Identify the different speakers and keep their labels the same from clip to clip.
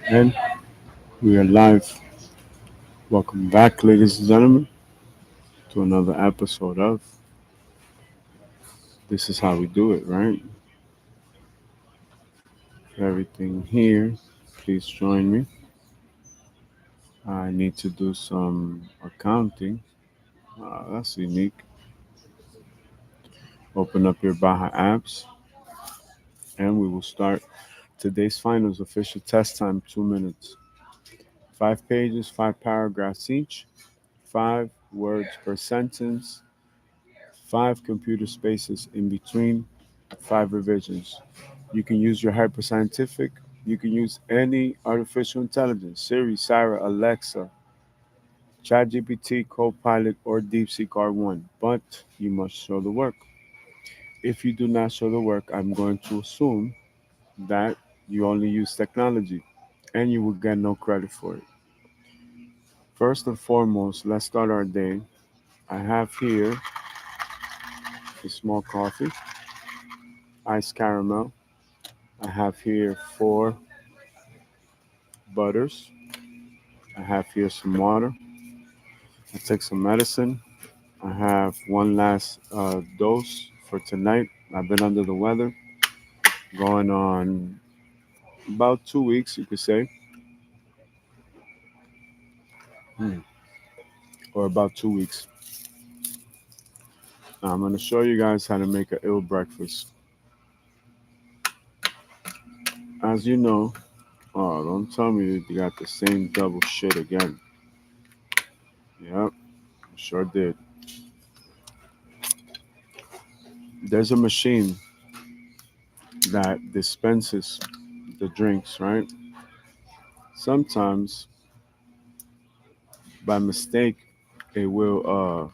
Speaker 1: And we are live. Welcome back, ladies and gentlemen, to another episode of This Is How We Do It, right? Everything here, please join me. I need to do some accounting. That's unique. Open up your Baja apps, and we will start today's finals. Official test time 2 minutes. 5 pages, 5 paragraphs each, 5 words per sentence, 5 computer spaces in between, 5 revisions. You can use your hyperscientific. You can use any artificial intelligence, Siri, Sarah, Alexa, ChatGPT, Copilot, or DeepSeek R1. But you must show the work. If you do not show the work, I'm going to assume that you only use technology and you will get no credit for it. First and foremost, let's start our day. I have here a small coffee, iced caramel. I have here 4 butters. I have here some water. I take some medicine. I have one last dose for tonight. I've been under the weather, going on about 2 weeks, you could say, Hmm. or about 2 weeks. Now, I'm going to show you guys how to make an ill breakfast. As you know, oh, don't tell me that you got the same double shit again. Yep, sure did. There's a machine that dispenses the drinks, right? Sometimes, by mistake, it will uh,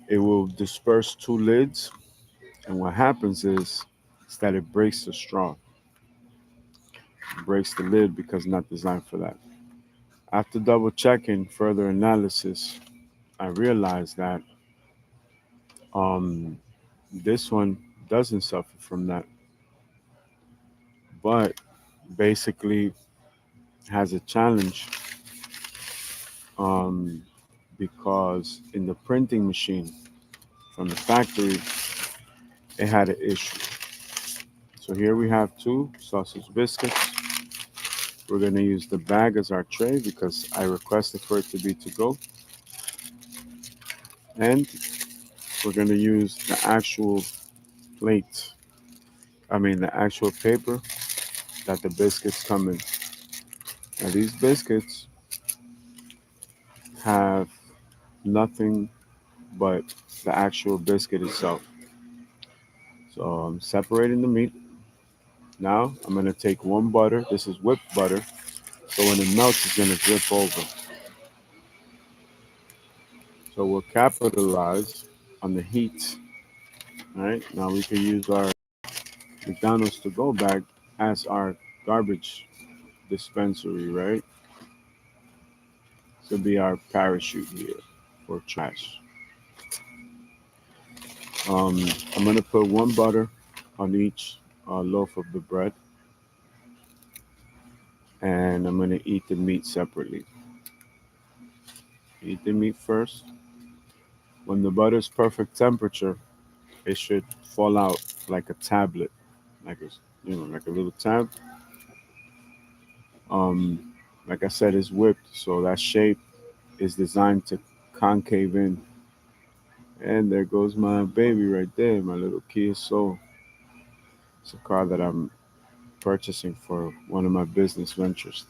Speaker 1: it will disperse 2 lids, and what happens is that it breaks the straw, breaks the lid because not designed for that. After double checking further analysis, I realized that um, this one doesn't suffer from that, but basically has a challenge um, because in the printing machine from the factory, it had an issue. So here we have 2 sausage biscuits. We're going to use the bag as our tray because I requested for it to be to go. And we're going to use the actual plate, the actual paper that the biscuits come in. Now, these biscuits have nothing but the actual biscuit itself. So I'm separating the meat. Now I'm going to take one butter. This is whipped butter. So when it melts, it's going to drip over. So we'll capitalize on the heat. All right. Now we can use our McDonald's to go bag as our garbage dispensary, right? This will be our parachute here for trash. Um, I'm gonna put one butter on each loaf of the bread, and I'm gonna eat the meat separately. Eat the meat first. When the butter's perfect temperature, it should fall out like a tablet, like a little tab. Um, like I said, it's whipped, so that shape is designed to concave in. And there goes my baby right there, my little Kia Soul. It's a car that I'm purchasing for one of my business ventures,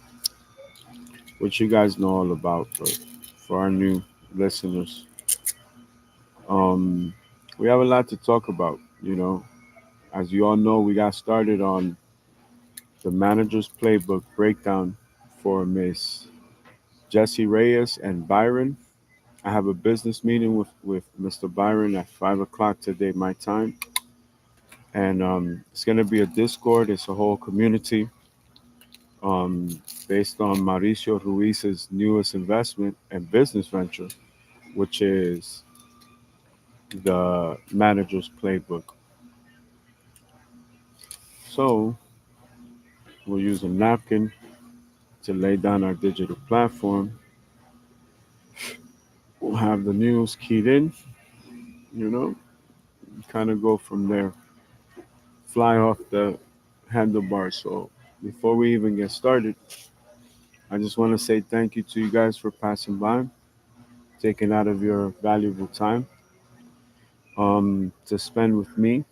Speaker 1: which you guys know all about. But for our new listeners, um, we have a lot to talk about. As you all know, we got started on the manager's playbook breakdown for Miss Jesse Reyes and Byron. I have a business meeting with Mr. Byron at 5 o'clock today, my time. And it's going to be a Discord. It's a whole community um, based on Mauricio Ruiz's newest investment and business venture, which is the manager's playbook. So We'll use a napkin to lay down our digital platform. We'll have the news keyed in, you know, kind of go from there, fly off the handlebars. So before we even get started, I just want to say thank you to you guys for passing by, taking out of your valuable time to spend with me,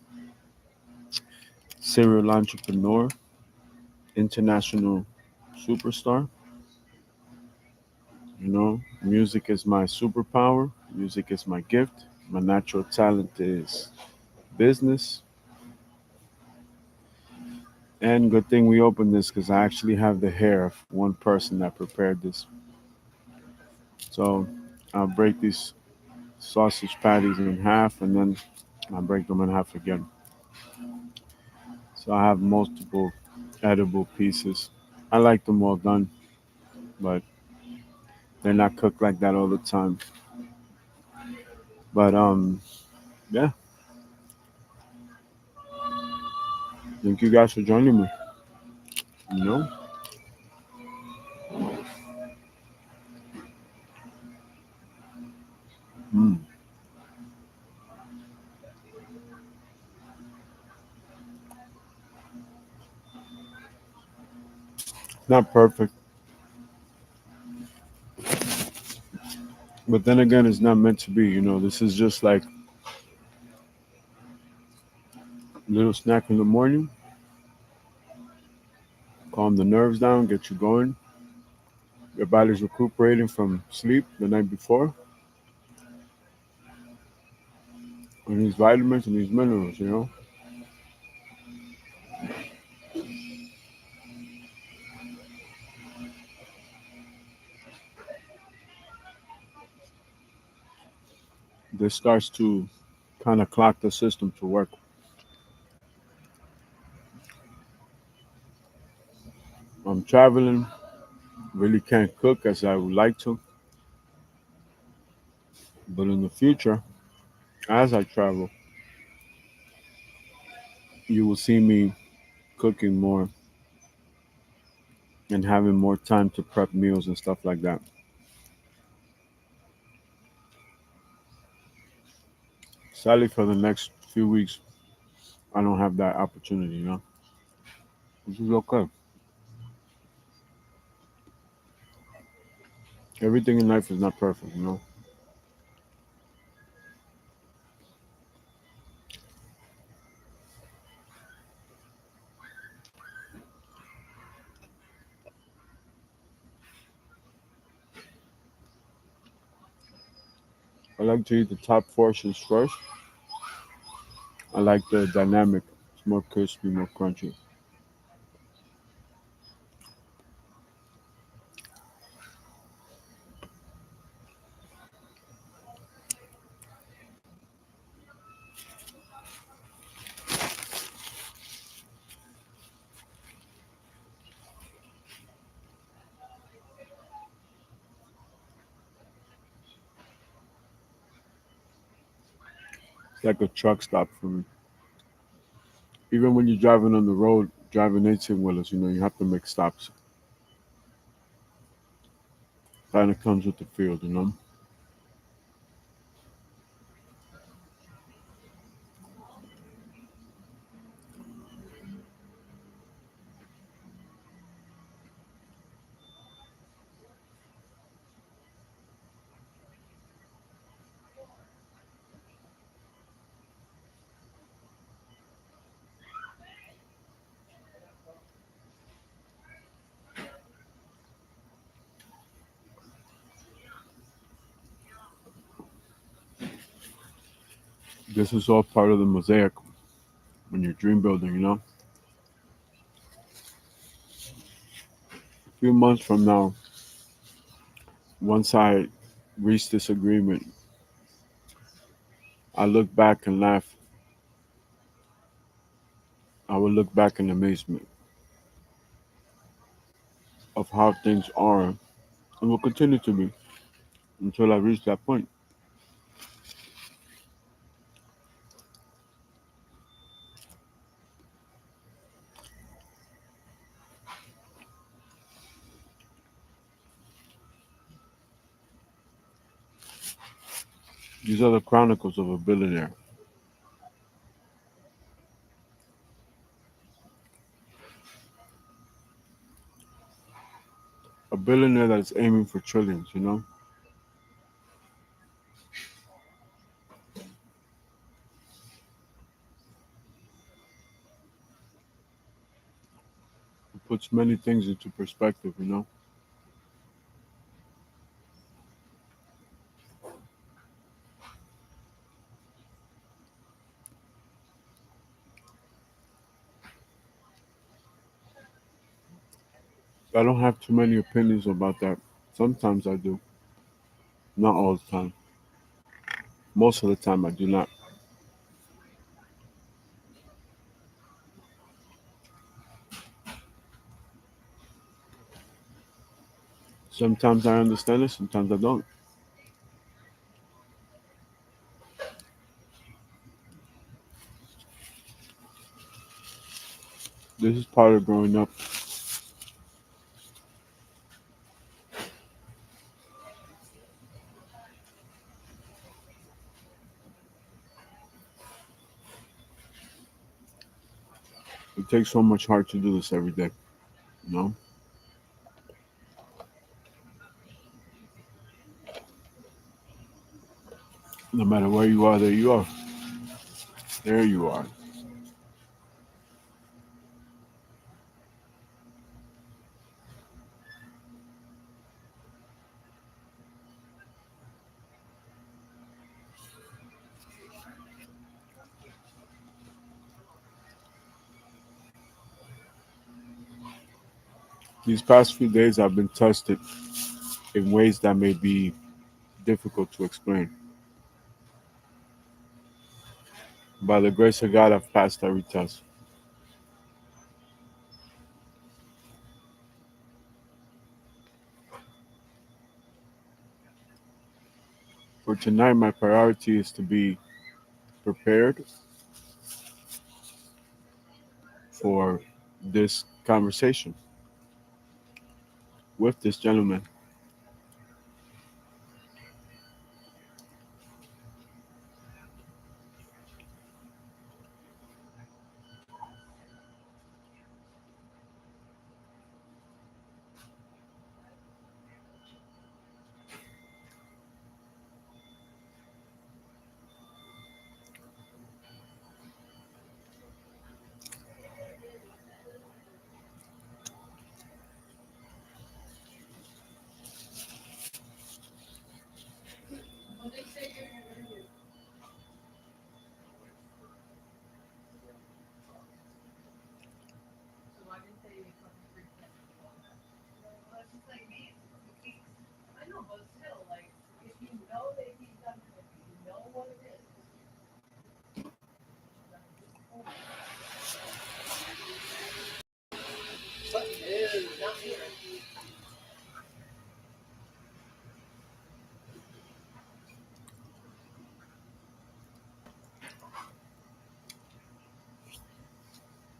Speaker 1: serial entrepreneur, international superstar. You know, music is my superpower, music is my gift, my natural talent is business. And good thing we opened this because I actually have the hair of one person that prepared this. So I'll break these sausage patties in half and then I'll break them in half again. So I have multiple edible pieces. I like them well done, but they're not cooked like that all the time. But yeah, thank you guys for joining me. You know, mm, not perfect, but then again, it's not meant to be. You know, this is just like a little snack in the morning, calm the nerves down, get you going. Your body's recuperating from sleep the night before, and these vitamins and these minerals. You know, this starts to kind of clock the system to work. I'm traveling, really can't cook as I would like to, but in the future, as I travel, you will see me cooking more and having more time to prep meals and stuff like that. Sadly, for the next few weeks, I don't have that opportunity, you know, which is okay. Everything in life is not perfect, you know. I like to eat the top portions first. I like the dynamic. It's more crispy, more crunchy. It's like a truck stop for me. Even when you're driving on the road, driving 18 wheelers, you know, you have to make stops. Kind of comes with the field, you know. This is all part of the mosaic when you're dream building, you know. A few months from now, once I reach this agreement, I look back and laugh. I will look back in amazement of how things are and will continue to be until I reach that point. These are the chronicles of a billionaire. A billionaire that's aiming for trillions, you know? It puts many things into perspective, you know? I don't have too many opinions about that. Sometimes I do. Not all the time. Most of the time I do not. Sometimes I understand it, sometimes I don't. This is part of growing up. It takes so much heart to do this every day, you know? No matter where you are, there you are. There you are. These past few days I've been tested in ways that may be difficult to explain. By the grace of God, I've passed every test. For tonight, my priority is to be prepared for this conversation with this gentleman.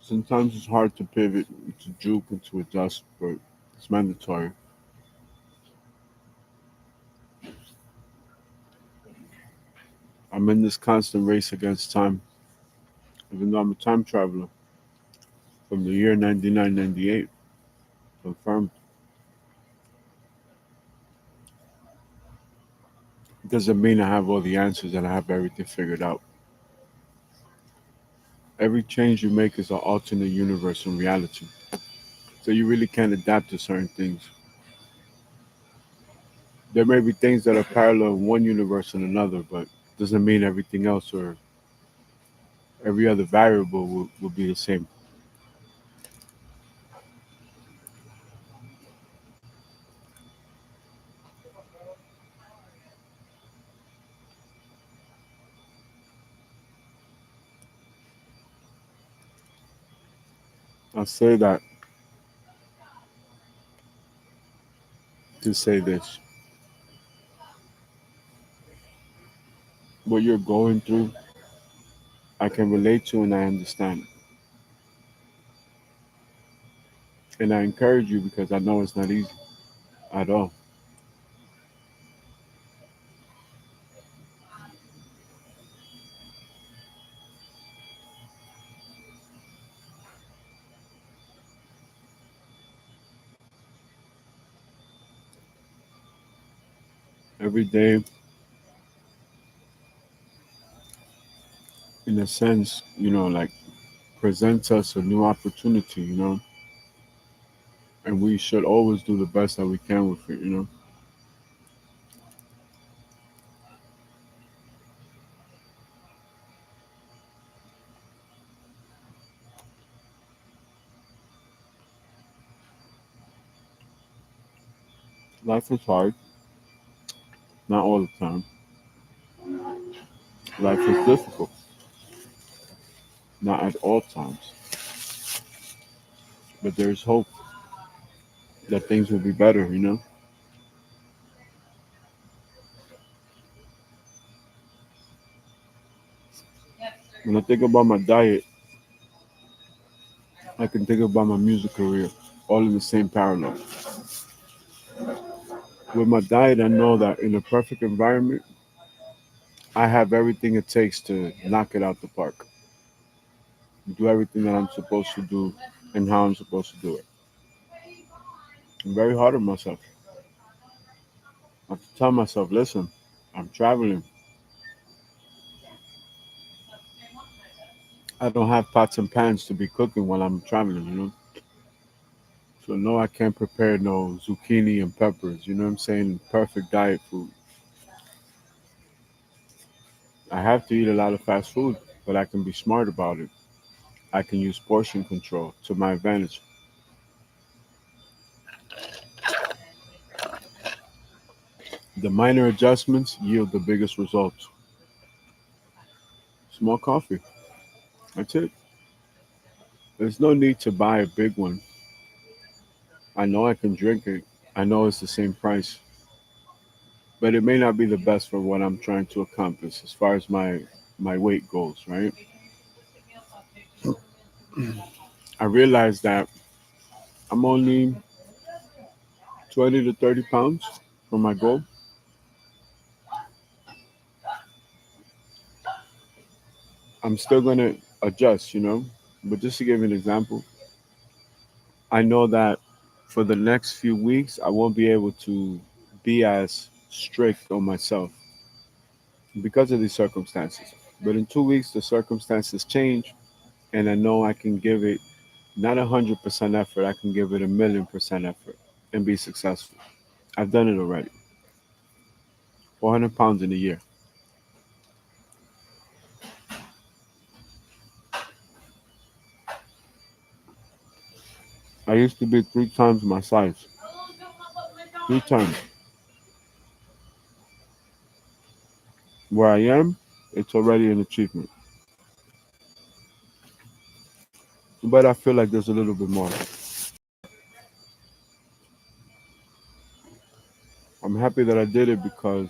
Speaker 1: Sometimes it's hard to pivot, to juke, and to adjust, but it's mandatory. I'm in this constant race against time, even though I'm a time traveler from the year 9998, confirmed. It doesn't mean I have all the answers and I have everything figured out. Every change you make is an alternate universe in reality. So you really can't adapt to certain things. There may be things that are parallel in one universe and another, but doesn't mean everything else or every other variable will be the same. I'll say that to say this. What you're going through, I can relate to and I understand. And I encourage you because I know it's not easy at all. Every day, in a sense, like presents us a new opportunity, and we should always do the best that we can with it. Life is hard, not all the time. Life is difficult, not at all times. But there's hope that things will be better. When I think about my diet, I can think about my music career, all in the same parallel. With my diet, I know that in a perfect environment, I have everything it takes to knock it out the park, do everything that I'm supposed to do, and how I'm supposed to do it. I'm very hard on myself. I have to tell myself, listen, I'm traveling. I don't have pots and pans to be cooking while I'm traveling. So no, I can't prepare no zucchini and peppers. You know what I'm saying? Perfect diet food. I have to eat a lot of fast food, but I can be smart about it. I can use portion control to my advantage. The minor adjustments yield the biggest results. Small coffee. That's it. There's no need to buy a big one. I know I can drink it. I know it's the same price, but it may not be the best for what I'm trying to accomplish as far as my weight goes, right? I realize that I'm only 20 to 30 pounds from my goal. I'm still going to adjust. But just to give you an example, I know that for the next few weeks, I won't be able to be as strict on myself because of these circumstances. But in 2 weeks, the circumstances change, and I know I can give it not 100% effort, I can give it 1,000,000% effort and be successful. I've done it already. 400 pounds in a year. I used to be 3 times my size. 3 times. Where I am, it's already an achievement. But I feel like there's a little bit more. I'm happy that I did it because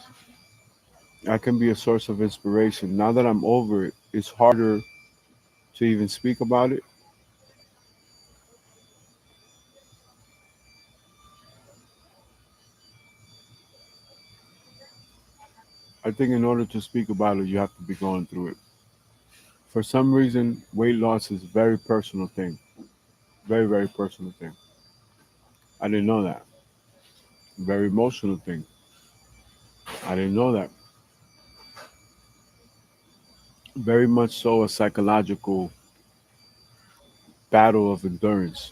Speaker 1: I can be a source of inspiration. Now that I'm over it, it's harder to even speak about it. I think in order to speak about it, you have to be going through it. For some reason, weight loss is a very personal thing. Very, very personal thing. I didn't know that. Very emotional thing. I didn't know that. Very much so a psychological battle of endurance.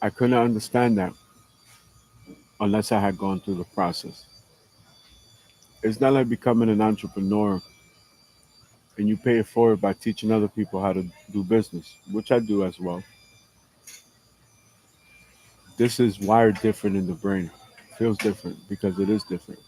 Speaker 1: I couldn't understand that unless I had gone through the process. It's not like becoming an entrepreneur and you pay it forward by teaching other people how to do business, which I do as well. This is wired different in the brain. Feels different because it is different.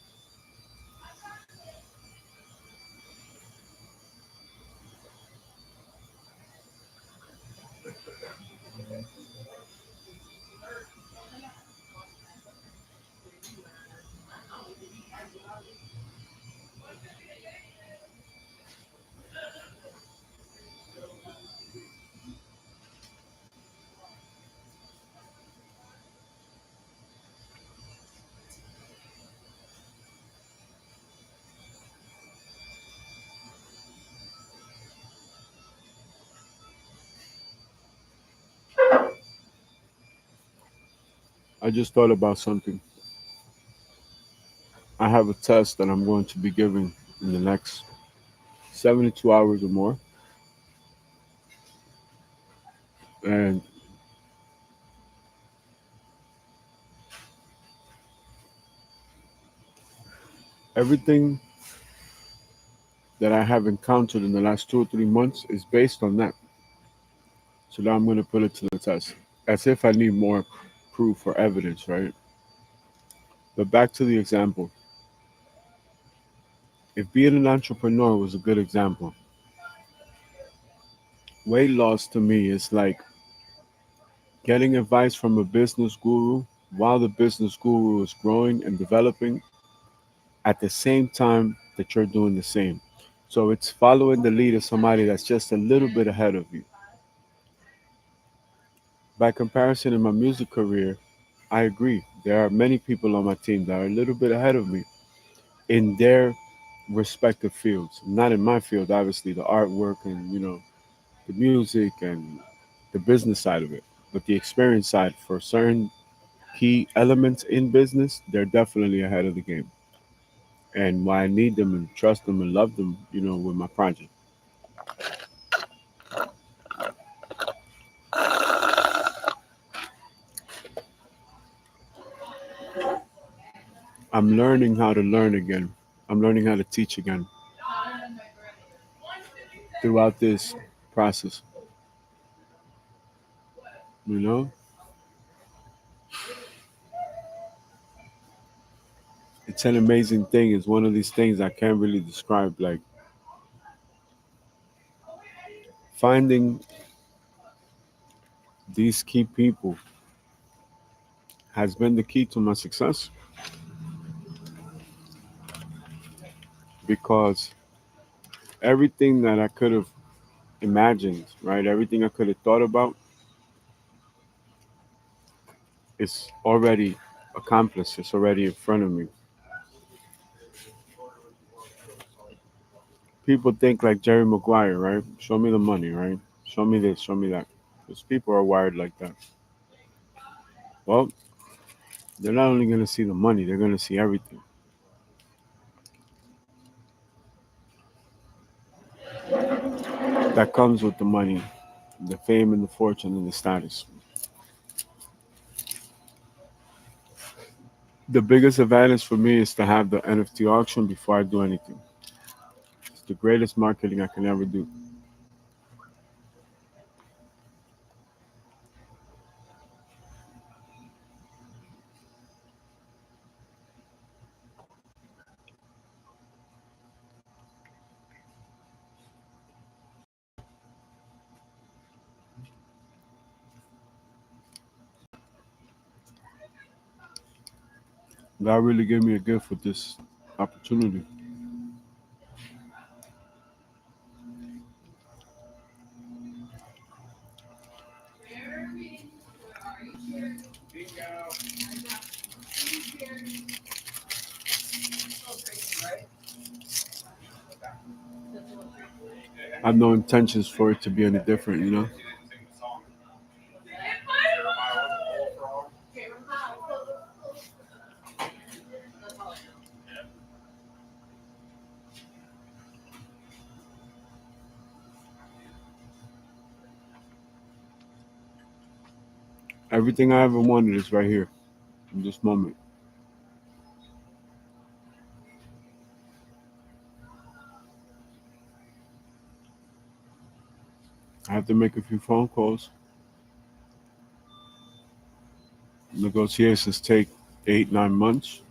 Speaker 1: I just thought about something. I have a test that I'm going to be giving in the next 72 hours or more. And everything that I have encountered in the last 2 or 3 months is based on that. So now I'm going to put it to the test. As if I need more proof or evidence, right? But back to the example. If being an entrepreneur was a good example, weight loss to me is like getting advice from a business guru while the business guru is growing and developing at the same time that you're doing the same. So it's following the lead of somebody that's just a little bit ahead of you. By comparison, in my music career, I agree. There are many people on my team that are a little bit ahead of me in their respective fields. Not in my field, obviously, the artwork and, the music and the business side of it. But the experience side for certain key elements in business, they're definitely ahead of the game. And why I need them and trust them and love them, with my project. I'm learning how to learn again. I'm learning how to teach again throughout this process. You know, it's an amazing thing. It's one of these things I can't really describe. Like finding these key people has been the key to my success because everything that I could have imagined, right? Everything I could have thought about is already accomplished. It's already in front of me. People think like Jerry Maguire, right? Show me the money, right? Show me this, show me that. Because people are wired like that. Well, they're not only going to see the money, they're going to see everything that comes with the money, the fame and the fortune and the status. The biggest advantage for me is to have the NFT auction before I do anything. It's the greatest marketing I can ever do. God really gave me a gift with this opportunity. I have no intentions for it to be any different. Everything I ever wanted is right here in this moment. I have to make a few phone calls. Negotiations take 8, 9 months.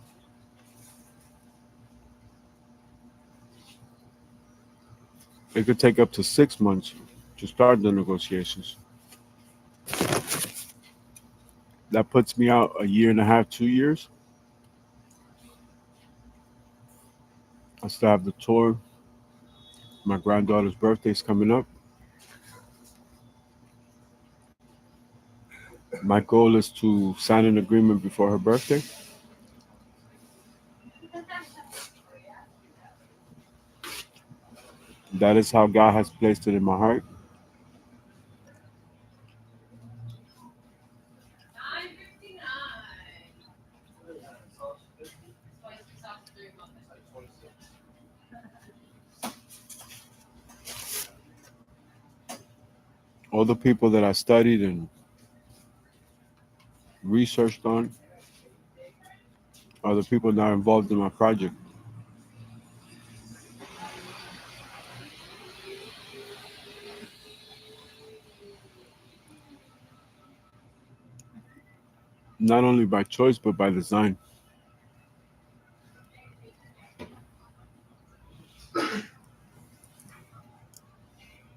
Speaker 1: It could take up to 6 months to start the negotiations. That puts me out a year and a half, 2 years. I still have the tour. My granddaughter's birthday's coming up. My goal is to sign an agreement before her birthday. That is how God has placed it in my heart. All the people that I studied and researched on are the people that are involved in my project. Not only by choice, but by design.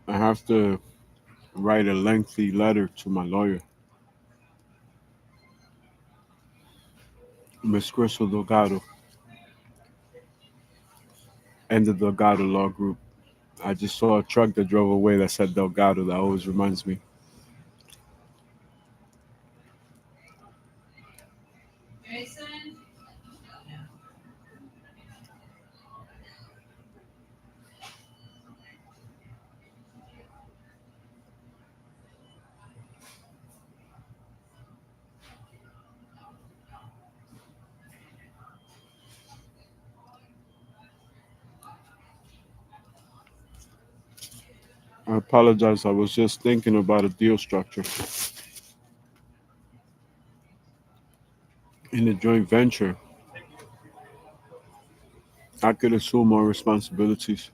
Speaker 1: I have to write a lengthy letter to my lawyer, Miss Crystal Delgado, and the Delgado Law Group. I just saw a truck that drove away that said Delgado. That always reminds me. I apologize. I was just thinking about a deal structure. In a joint venture, I could assume more responsibilities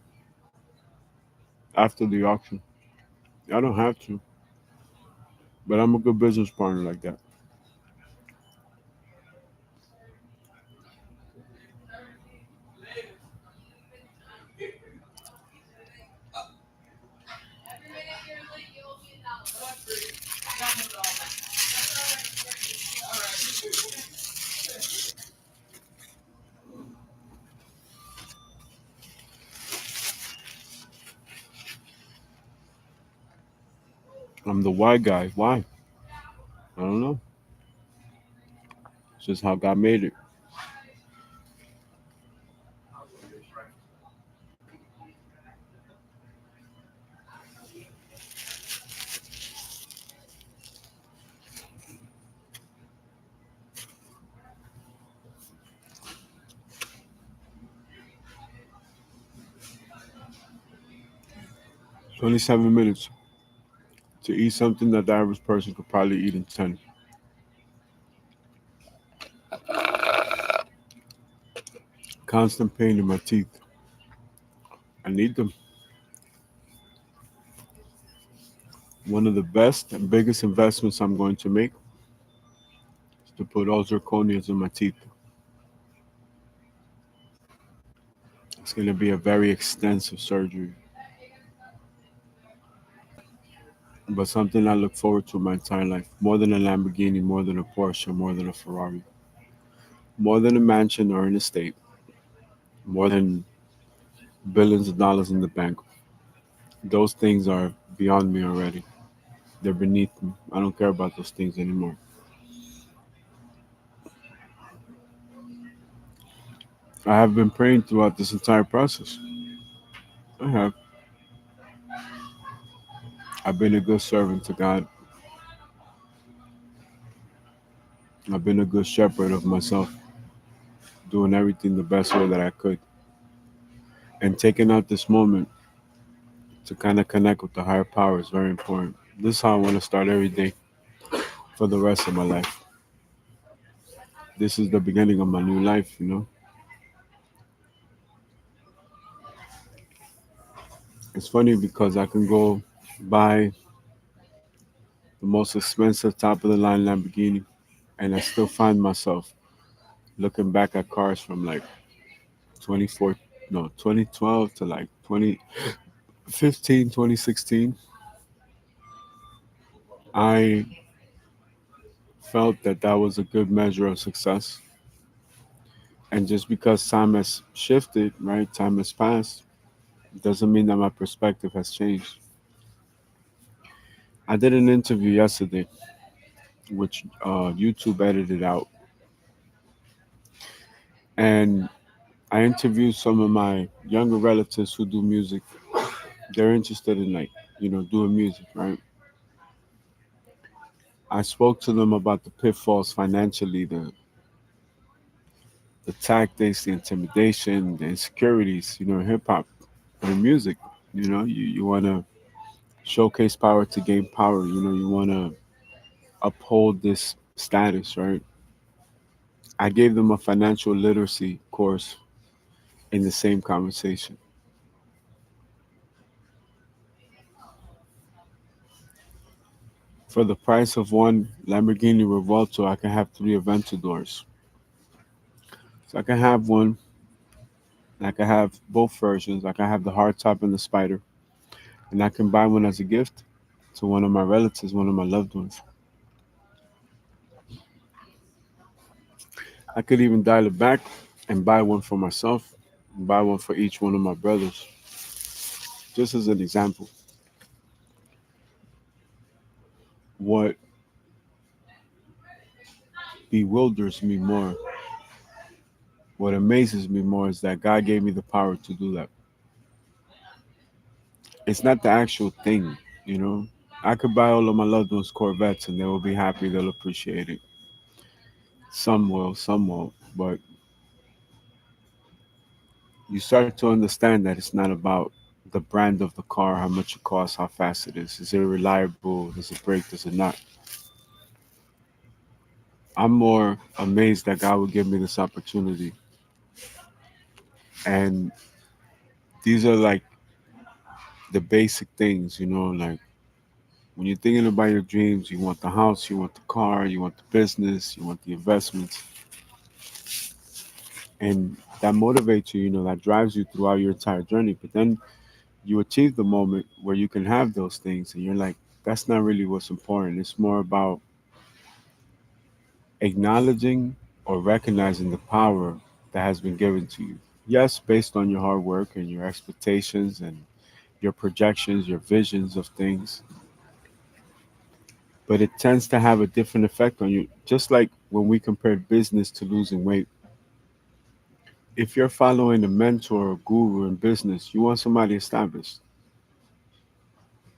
Speaker 1: after the auction. I don't have to, but I'm a good business partner like that. 'I'm the why guy. Why? I don't know. It's just how God made it. 27 minutes to eat something that the average person could probably eat in 10. Constant pain in my teeth. I need them. One of the best and biggest investments I'm going to make is to put all zirconias in my teeth. It's going to be a very extensive surgery, but something I look forward to my entire life. More than a Lamborghini, more than a Porsche, more than a Ferrari, more than a mansion or an estate, more than billions of dollars in the bank. Those things are beyond me already. They're beneath me. I don't care about those things anymore. I have been praying throughout this entire process. I have. I've been a good servant to God. I've been a good shepherd of myself, doing everything the best way that I could. And taking out this moment to kind of connect with the higher power is very important. This is how I want to start every day for the rest of my life. This is the beginning of my new life. It's funny because I can go buy the most expensive top of the line Lamborghini and I still find myself looking back at cars from like 24 no 2012 to like 2015, 2016. I felt that that was a good measure of success. And just because time has shifted, right, time has passed, doesn't mean that my perspective has changed. I did an interview yesterday, which YouTube edited out, and I interviewed some of my younger relatives who do music. They're interested in doing music, right? I spoke to them about the pitfalls financially, the tactics, the intimidation, the insecurities, hip hop and music. You want to showcase power to gain power. You know, you want to uphold this status, right? I gave them a financial literacy course in the same conversation. For the price of one Lamborghini Revuelto, I can have three Aventadors. So I can have one, and I can have both versions. I can have the hardtop and the spider, and I can buy one as a gift to one of my relatives, one of my loved ones. I could even dial it back and buy one for myself, and buy one for each one of my brothers, just as an example. What bewilders me more, what amazes me more, is that God gave me the power to do that. It's not the actual thing, you know. I could buy all of my loved ones Corvettes and they will be happy, they'll appreciate it. Some will, some won't. But you start to understand that it's not about the brand of the car, how much it costs, how fast it is. Is it reliable? Does it break? Does it not? I'm more amazed that God would give me this opportunity. And these are like the basic things, you know, like when you're thinking about your dreams, you want the house, you want the car, you want the business, you want the investments. And that motivates you, you know, that drives you throughout your entire journey. But then you achieve the moment where you can have those things and you're like, that's not really what's important. It's more about acknowledging or recognizing the power that has been given to you. Yes, based on your hard work and your expectations and your projections, your visions of things, but it tends to have a different effect on you. Just like when we compared business to losing weight, if you're following a mentor or guru in business, you want somebody established.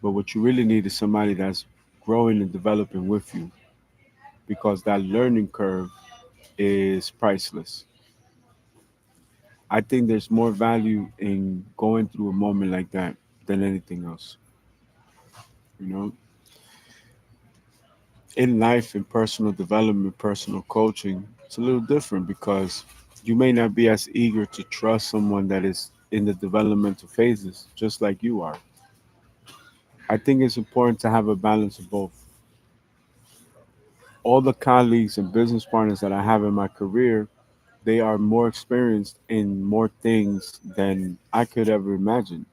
Speaker 1: But what you really need is somebody that's growing and developing with you because that learning curve is priceless. I think there's more value in going through a moment like that than anything else. You know, in life, in personal development, personal coaching, it's a little different because you may not be as eager to trust someone that is in the developmental phases, just like you are. I think it's important to have a balance of both. All the colleagues and business partners that I have in my career, they are more experienced in more things than I could ever imagine.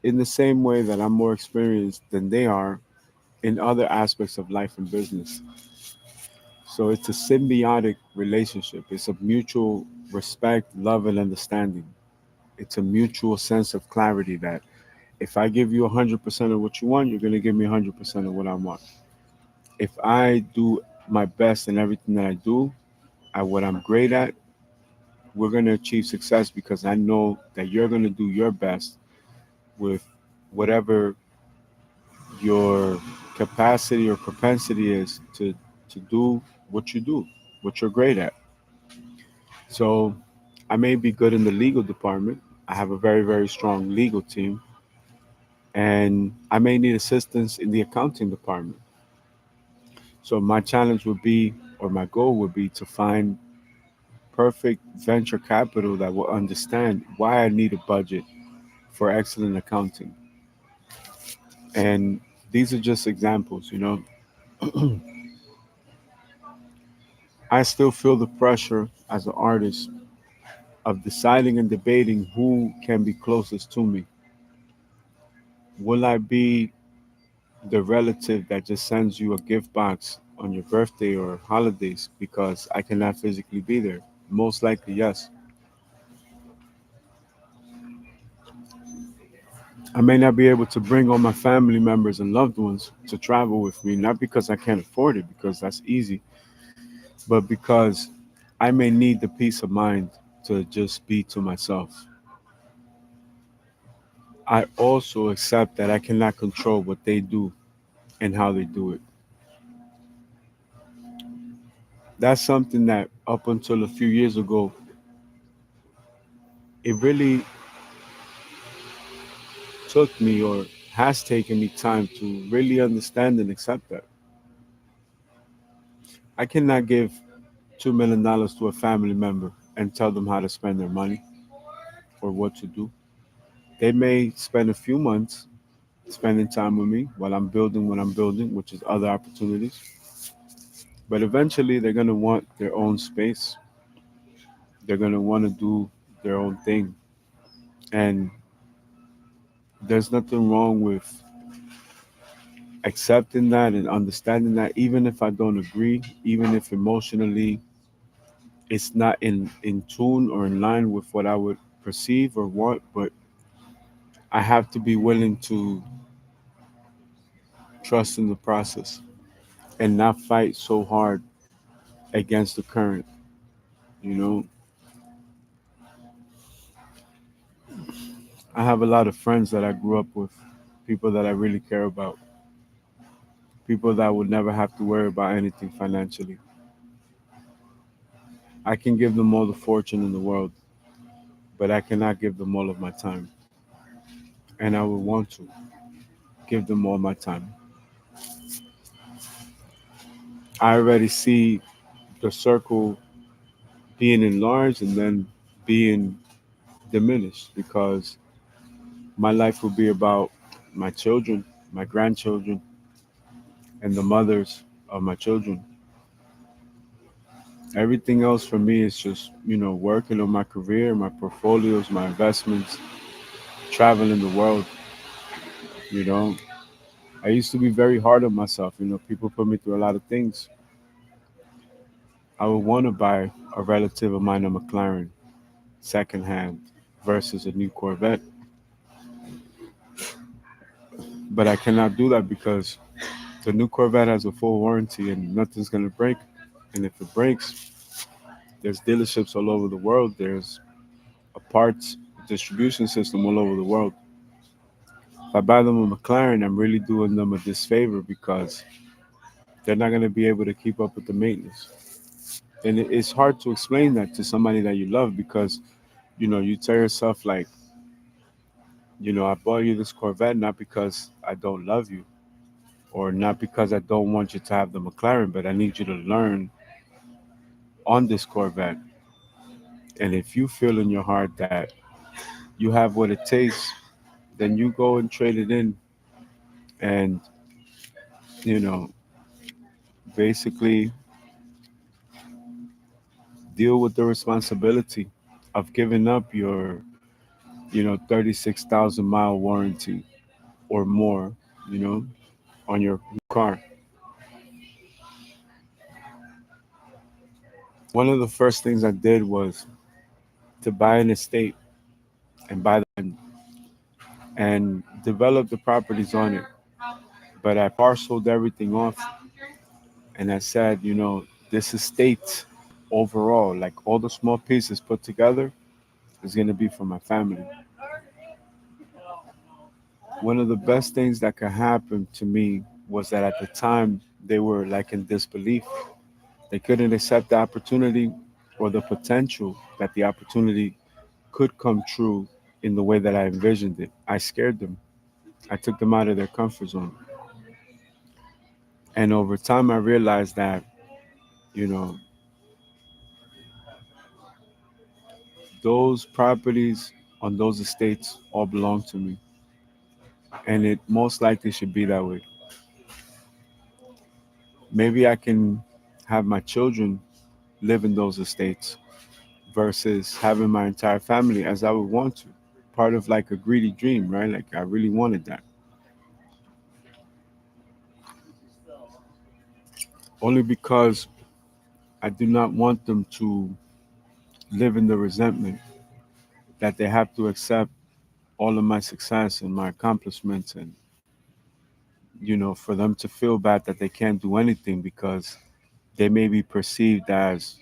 Speaker 1: In the same way that I'm more experienced than they are in other aspects of life and business. So it's a symbiotic relationship. It's a mutual respect, love, and understanding. It's a mutual sense of clarity that if I give you 100% of what you want, you're going to give me 100% of what I want. If I do my best in everything that I do, at what I'm great at, we're going to achieve success because I know that you're going to do your best with whatever your capacity or propensity is to do what you do, what you're great at. So I may be good in the legal department. I have a very, very strong legal team, and I may need assistance in the accounting department. So my challenge would be, or my goal would be, to find perfect venture capital that will understand why I need a budget for excellent accounting. And these are just examples, you know. I still feel the pressure as an artist of deciding and debating who can be closest to me. Will I be the relative that just sends you a gift box on your birthday or holidays because I cannot physically be there? Most likely, yes. I may not be able to bring all my family members and loved ones to travel with me, not because I can't afford it, because that's easy, but because I may need the peace of mind to just be to myself. I also accept that I cannot control what they do and how they do it. That's something that up until a few years ago, it really took me or has taken me time to really understand and accept that. I cannot give $2 million to a family member and tell them how to spend their money or what to do. They may spend a few months spending time with me while I'm building what I'm building, which is other opportunities. But eventually, they're going to want their own space. They're going to want to do their own thing. And there's nothing wrong with accepting that and understanding that, even if I don't agree, even if emotionally it's not in tune or in line with what I would perceive or want, but I have to be willing to trust in the process and not fight so hard against the current. You know, I have a lot of friends that I grew up with, people that I really care about, people that would never have to worry about anything financially. I can give them all the fortune in the world, but I cannot give them all of my time. And I would want to give them all my time. I already see the circle being enlarged and then being diminished because my life will be about my children, my grandchildren, and the mothers of my children. Everything else for me is just, working on my career, my portfolios, my investments, traveling the world, you know. I used to be very hard on myself, people put me through a lot of things. I would want to buy a relative of mine a McLaren secondhand versus a new Corvette, but I cannot do that because the new Corvette has a full warranty and nothing's gonna break. And if it breaks, there's dealerships all over the world. There's a parts distribution system all over the world. If I buy them a McLaren, I'm really doing them a disfavor because they're not gonna be able to keep up with the maintenance. And it's hard to explain that to somebody that you love because you tell yourself like, I bought you this Corvette not because I don't love you or not because I don't want you to have the McLaren, but I need you to learn on this Corvette. And if you feel in your heart that you have what it takes, then you go and trade it in and, you know, basically deal with the responsibility of giving up your, 36,000-mile warranty or more, you know, on your car. One of the first things I did was to buy an estate and buy the land and develop the properties on it. But I parceled everything off and I said, this estate overall, like all the small pieces put together, is going to be for my family. One of the best things that could happen to me was that at the time they were like in disbelief. They couldn't accept the opportunity or the potential that the opportunity could come true in the way that I envisioned it. I scared them. I took them out of their comfort zone. And over time, I realized that, you know, those properties on those estates all belong to me. And it most likely should be that way. Maybe I can have my children live in those estates versus having my entire family as I would want to. Part of like a greedy dream, right? Like I really wanted that. Only because I do not want them to live in the resentment that they have to accept all of my success and my accomplishments and for them to feel bad that they can't do anything because they may be perceived as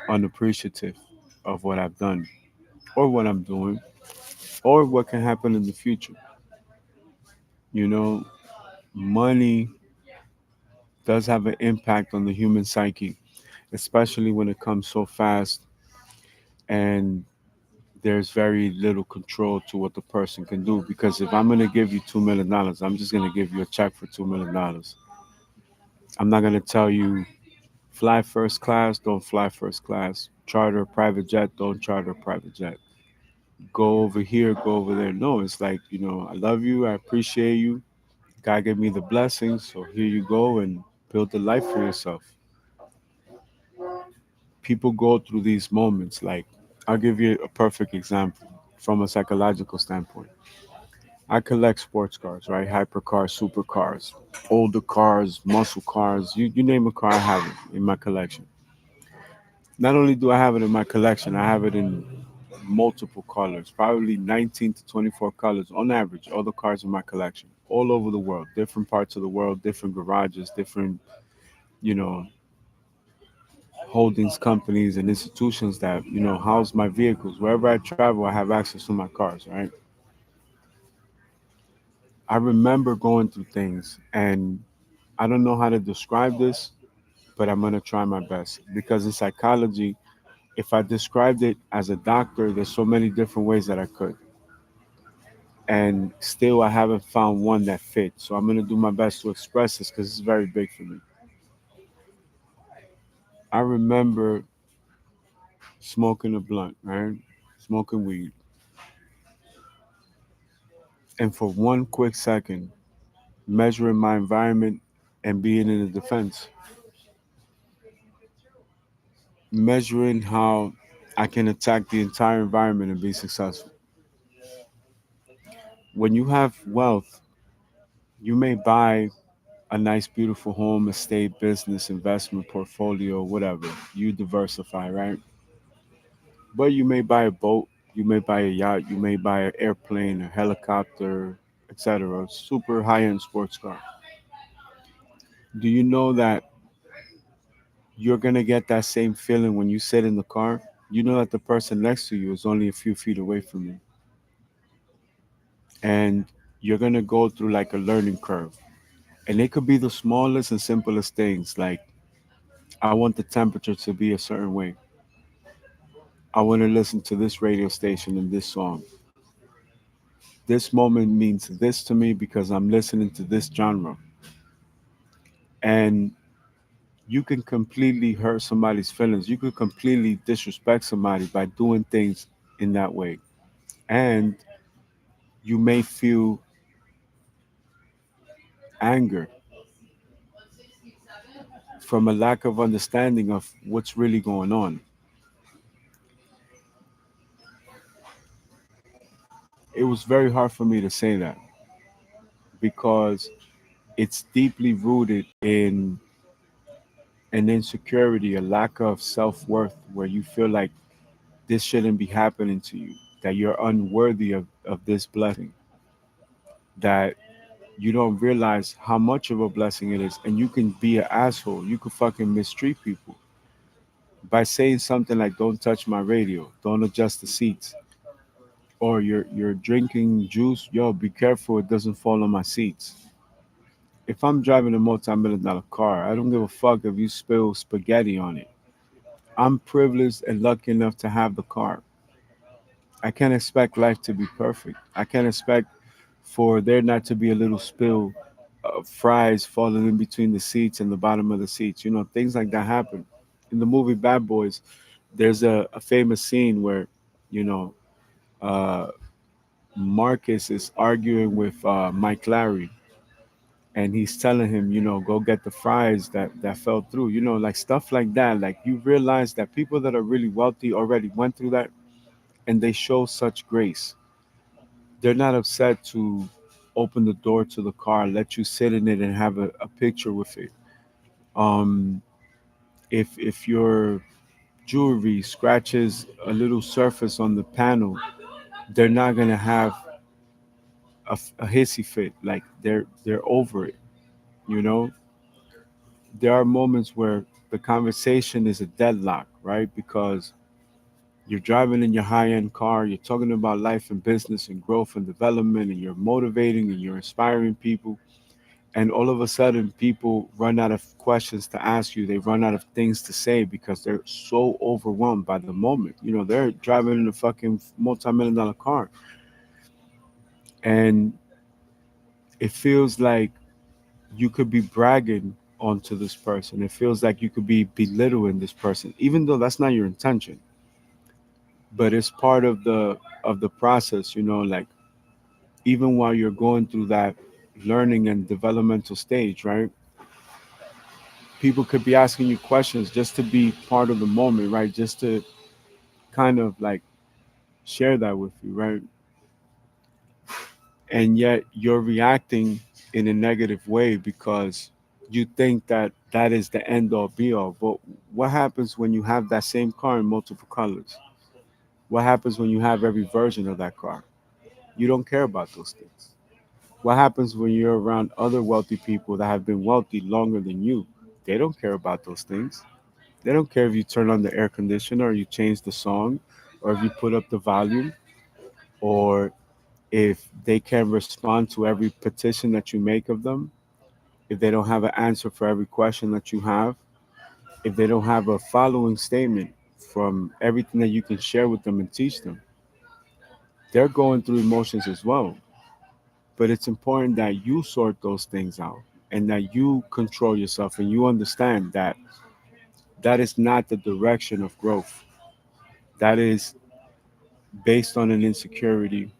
Speaker 1: unappreciative of what I've done or what I'm doing or what can happen in the future. You know, money does have an impact on the human psyche, especially when it comes so fast and there's very little control to what the person can do. Because if I'm going to give you $2 million, I'm just going to give you a check for $2 million. I'm not going to tell you fly first class, don't fly first class. Charter a private jet, don't charter a private jet. Go over here, go over there. No, it's like, I love you, I appreciate you. God gave me the blessings, so here you go and build a life for yourself. People go through these moments. Like, I'll give you a perfect example from a psychological standpoint. I collect sports cars, right? Hypercars, supercars, older cars, muscle cars. You name a car, I have it in my collection. Not only do I have it in my collection, I have it in multiple colors, probably 19 to 24 colors on average, all the cars in my collection, all over the world, different parts of the world, different garages, different, you know, holdings companies and institutions that, house my vehicles. Wherever I travel, I have access to my cars, right? I remember going through things, and I don't know how to describe this, but I'm going to try my best because in psychology, if I described it as a doctor, there's so many different ways that I could. And still, I haven't found one that fits. So I'm going to do my best to express this because it's very big for me. I remember smoking a blunt, right? Smoking weed. And for one quick second, measuring my environment and being in the defense, measuring how I can attack the entire environment and be successful. When you have wealth, you may buy a nice, beautiful home, estate, business, investment portfolio, whatever. You diversify, right? But you may buy a boat, you may buy a yacht, you may buy an airplane, a helicopter, etc. Super high-end sports car. Do you know that you're gonna get that same feeling when you sit in the car? You know that the person next to you is only a few feet away from you, and you're gonna go through like a learning curve. And it could be the smallest and simplest things, like I want the temperature to be a certain way. I want to listen to this radio station and this song. This moment means this to me because I'm listening to this genre. And you can completely hurt somebody's feelings. You could completely disrespect somebody by doing things in that way. And you may feel anger from a lack of understanding of what's really going on. It was very hard for me to say that because it's deeply rooted in an insecurity, a lack of self worth, where you feel like this shouldn't be happening to you, that you're unworthy of this blessing, that you don't realize how much of a blessing it is. And you can be an asshole. You could fucking mistreat people by saying something like, don't touch my radio, don't adjust the seats, or you're drinking juice, yo, be careful it doesn't fall on my seats. If I'm driving a multi-million-dollar car, I don't give a fuck if you spill spaghetti on it. I'm privileged and lucky enough to have the car. I can't expect life to be perfect. I can't expect for there not to be a little spill of fries falling in between the seats and the bottom of the seats. Things like that happen. In the movie Bad Boys, there's a famous scene where, you know, uh, Marcus is arguing with Mike Larry, and he's telling him, go get the fries that fell through. Like stuff like that. Like you realize that people that are really wealthy already went through that, and they show such grace. They're not upset to open the door to the car, let you sit in it and have a picture with it. Um, if your jewelry scratches a little surface on the panel, they're not gonna have a hissy fit. Like they're over it. You know, there are moments where the conversation is a deadlock, right? Because you're driving in your high-end car, you're talking about life and business and growth and development, and you're motivating and you're inspiring people, And all of a sudden, people run out of questions to ask you. They run out of things to say because they're so overwhelmed by the moment. You know, they're driving in a fucking multi-million dollar car, and it feels like you could be bragging onto this person. It feels like you could be belittling this person, even though that's not your intention. But it's part of the process, you know, like even while you're going through that learning and developmental stage, right? People could be asking you questions just to be part of the moment, right? Just to kind of like share that with you, right? And yet you're reacting in a negative way because you think that that is the end all be all. But what happens when you have that same car in multiple colors? What happens when you have every version of that car? You don't care about those things. What happens when you're around other wealthy people that have been wealthy longer than you? They don't care about those things. They don't care if you turn on the air conditioner or you change the song or if you put up the volume or if they can respond to every petition that you make of them, if they don't have an answer for every question that you have, if they don't have a following statement from everything that you can share with them and teach them, they're going through emotions as well. But it's important that you sort those things out and that you control yourself and you understand that that is not the direction of growth. That is based on an insecurity.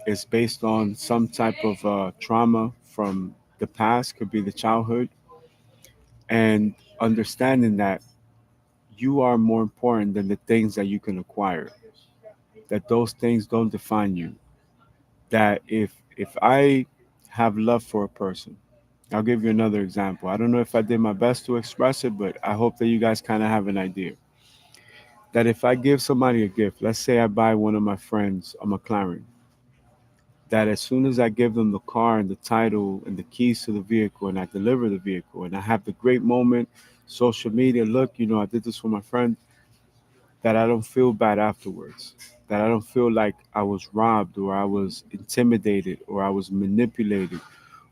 Speaker 1: It's based on some type of trauma from the past, could be the childhood, and understanding that you are more important than the things that you can acquire, that those things don't define you. That if I have love for a person, I'll give you another example. I don't know if I did my best to express it, but I hope that you guys kind of have an idea. That if I give somebody a gift, let's say I buy one of my friends a McLaren, that as soon as I give them the car and the title and the keys to the vehicle and I deliver the vehicle and I have the great moment, social media, look, you know, I did this for my friend, that I don't feel bad afterwards. That I don't feel like I was robbed or I was intimidated or I was manipulated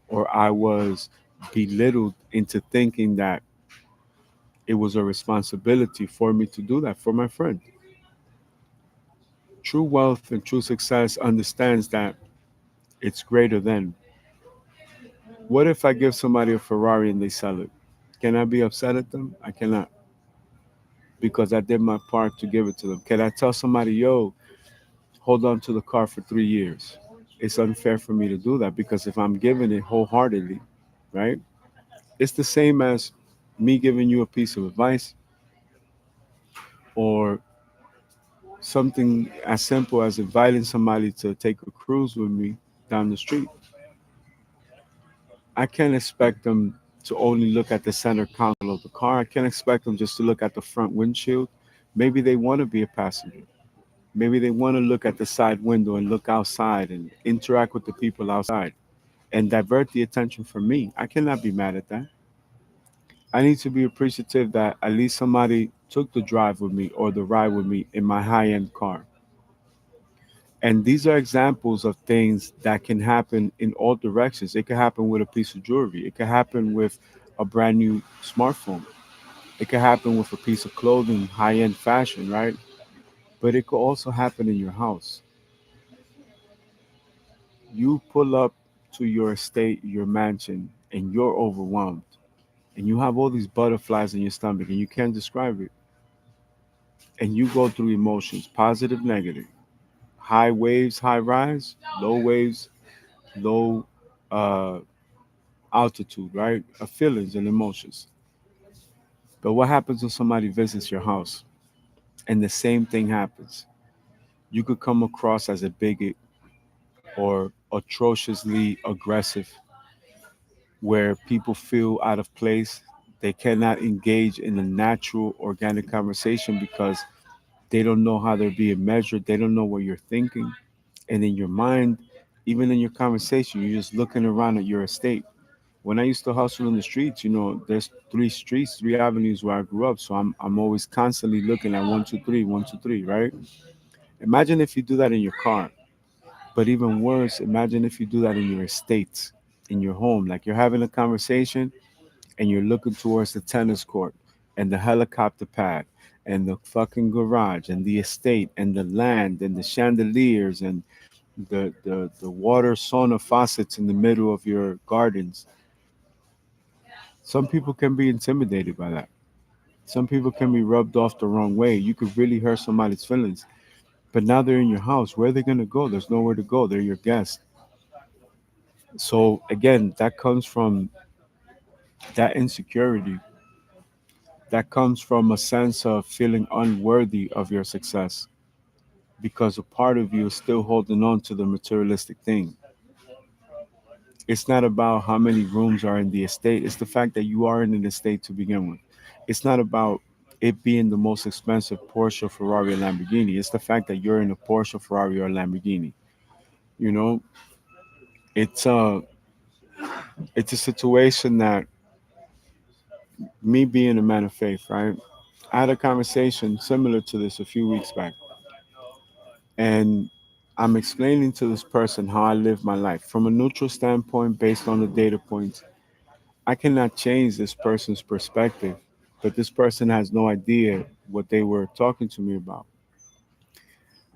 Speaker 1: or I was belittled into thinking that it was a responsibility for me to do that for my friend. True wealth and true success understands that it's greater than. What if I give somebody a Ferrari and they sell it? Can I be upset at them? I cannot because I did my part to give it to them. Can I tell somebody, yo, hold on to the car for 3 years? It's unfair for me to do that because if I'm giving it wholeheartedly, right? It's the same as me giving you a piece of advice or something as simple as inviting somebody to take a cruise with me down the street. I can't expect them to only look at the center console of the car. I can't expect them just to look at the front windshield. Maybe they want to be a passenger. Maybe they want to look at the side window and look outside and interact with the people outside and divert the attention from me. I cannot be mad at that. I need to be appreciative that at least somebody took the drive with me or the ride with me in my high end car. And these are examples of things that can happen in all directions. It could happen with a piece of jewelry, it could happen with a brand new smartphone, it could happen with a piece of clothing, high end fashion, right? But it could also happen in your house. You pull up to your estate, your mansion, and you're overwhelmed. And you have all these butterflies in your stomach and you can't describe it. And you go through emotions, positive, negative, high waves, high rise, low waves, low uh, altitude, right? Of feelings and emotions. But what happens when somebody visits your house and the same thing happens? You could come across as a bigot or atrociously aggressive, where people feel out of place. They cannot engage in a natural, organic conversation because they don't know how they're being measured. They don't know what you're thinking. And in your mind, even in your conversation, you're just looking around at your estate. When I used to hustle in the streets, you know, there's three streets, three avenues where I grew up. So I'm always constantly looking at 1, 2, 3, 1, 2, 3, right? Imagine if you do that in your car. But even worse, imagine if you do that in your estate. in your home. Like you're having a conversation and you're looking towards the tennis court and the helicopter pad and the fucking garage and the estate and the land and the chandeliers and the water sauna faucets in the middle of your gardens. Some people can be intimidated by that. Some people can be rubbed off the wrong way. You could really hurt somebody's feelings. But now they're in your house. Where are they going to go? There's nowhere to go. They're your guests. So again, that comes from that insecurity. That comes from a sense of feeling unworthy of your success because a part of you is still holding on to the materialistic thing. It's not about how many rooms are in the estate. It's the fact that you are in an estate to begin with. It's not about it being the most expensive Porsche, Ferrari, or Lamborghini. It's the fact that you're in a Porsche, Ferrari, or Lamborghini. You know, it's a it's a situation that me being a man of faith, right? I had a conversation similar to this a few weeks back, and I'm explaining to this person how I live my life from a neutral standpoint based on the data points. I cannot change this person's perspective, but this person has no idea what they were talking to me about.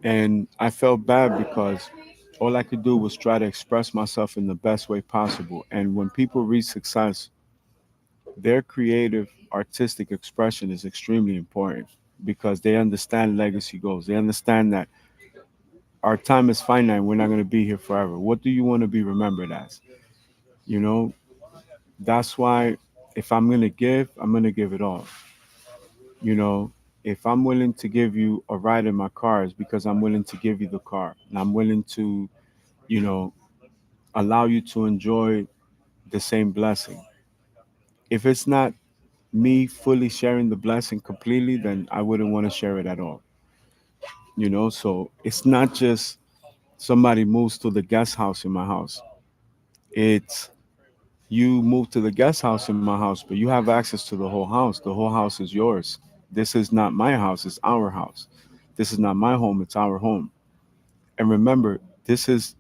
Speaker 1: And I felt bad because all I could do was try to express myself in the best way possible. And when people reach success, their creative, artistic expression is extremely important because they understand legacy goals. They understand that our time is finite. We're not going to be here forever. What do you want to be remembered as? You know, that's why if I'm going to give, I'm going to give it all. You know, if I'm willing to give you a ride in my car, it's because I'm willing to give you the car. And I'm willing to, you know, allow you to enjoy the same blessing. If it's not me fully sharing the blessing completely, then I wouldn't want to share it at all. You know, so it's not just somebody moves to the guest house in my house. It's you move to the guest house in my house, but you have access to the whole house. The whole house is yours. This is not my house, it's our house. This is not my home, it's our home. And remember, this is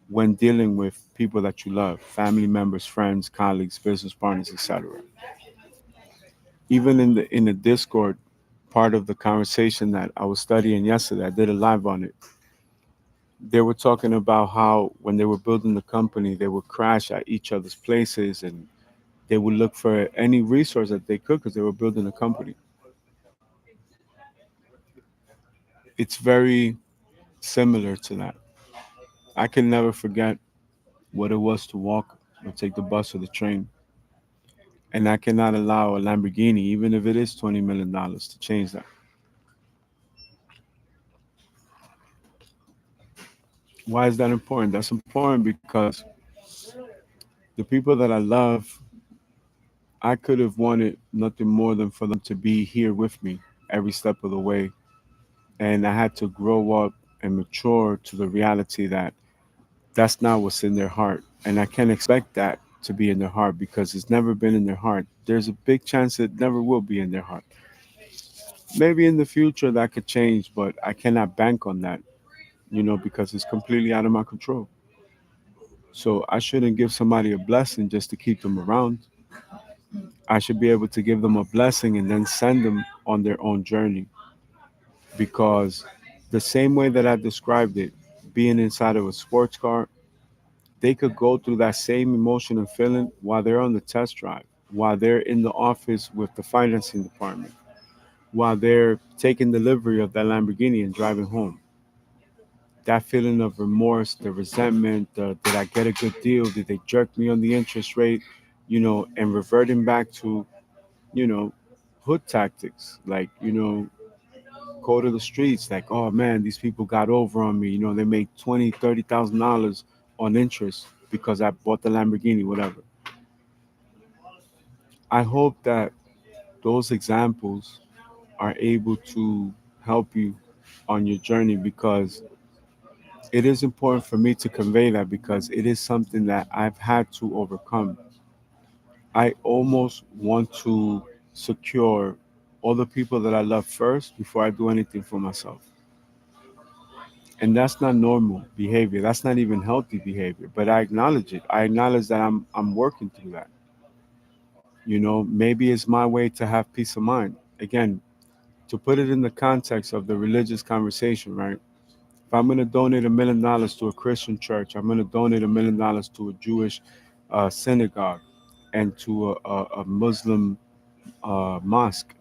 Speaker 1: when dealing with people that you love, family members, friends, colleagues, business partners, etc. Even in the Discord part of the conversation that I was studying yesterday, I did a live on it. They were talking about how when they were building the company, they would crash at each other's places and they would look for any resource that they could because they were building a company. It's very similar to that. I can never forget what it was to walk or take the bus or the train. And I cannot allow a Lamborghini, even if it is $20 million, to change that. Why is that important? That's important because the people that I love, I could have wanted nothing more than for them to be here with me every step of the way. And I had to grow up and mature to the reality that that's not what's in their heart. And I can't expect that to be in their heart because it's never been in their heart. There's a big chance it never will be in their heart. Maybe in the future that could change, but I cannot bank on that, because it's completely out of my control. So I shouldn't give somebody a blessing just to keep them around. I should be able to give them a blessing and then send them on their own journey because the same way that I described it, being inside of a sports car, they could go through that same emotion and feeling while they're on the test drive, while they're in the office with the financing department, while they're taking delivery of that Lamborghini and driving home. That feeling of remorse, the resentment, did I get a good deal? Did they jerk me on the interest rate? And reverting back to, you know, hood tactics, like, go to the streets, like, oh man, these people got over on me. They made 20, $30,000 on interest because I bought the Lamborghini, whatever. I hope that those examples are able to help you on your journey because it is important for me to convey that because it is something that I've had to overcome. I almost want to secure all the people that I love first before I do anything for myself. And that's not normal behavior. That's not even healthy behavior. But I acknowledge it. I acknowledge that I'm working through that. Maybe it's my way to have peace of mind. Again, to put it in the context of the religious conversation, right? If I'm going to donate $1 million to a Christian church, I'm going to donate $1 million to a Jewish synagogue and to a Muslim mosque.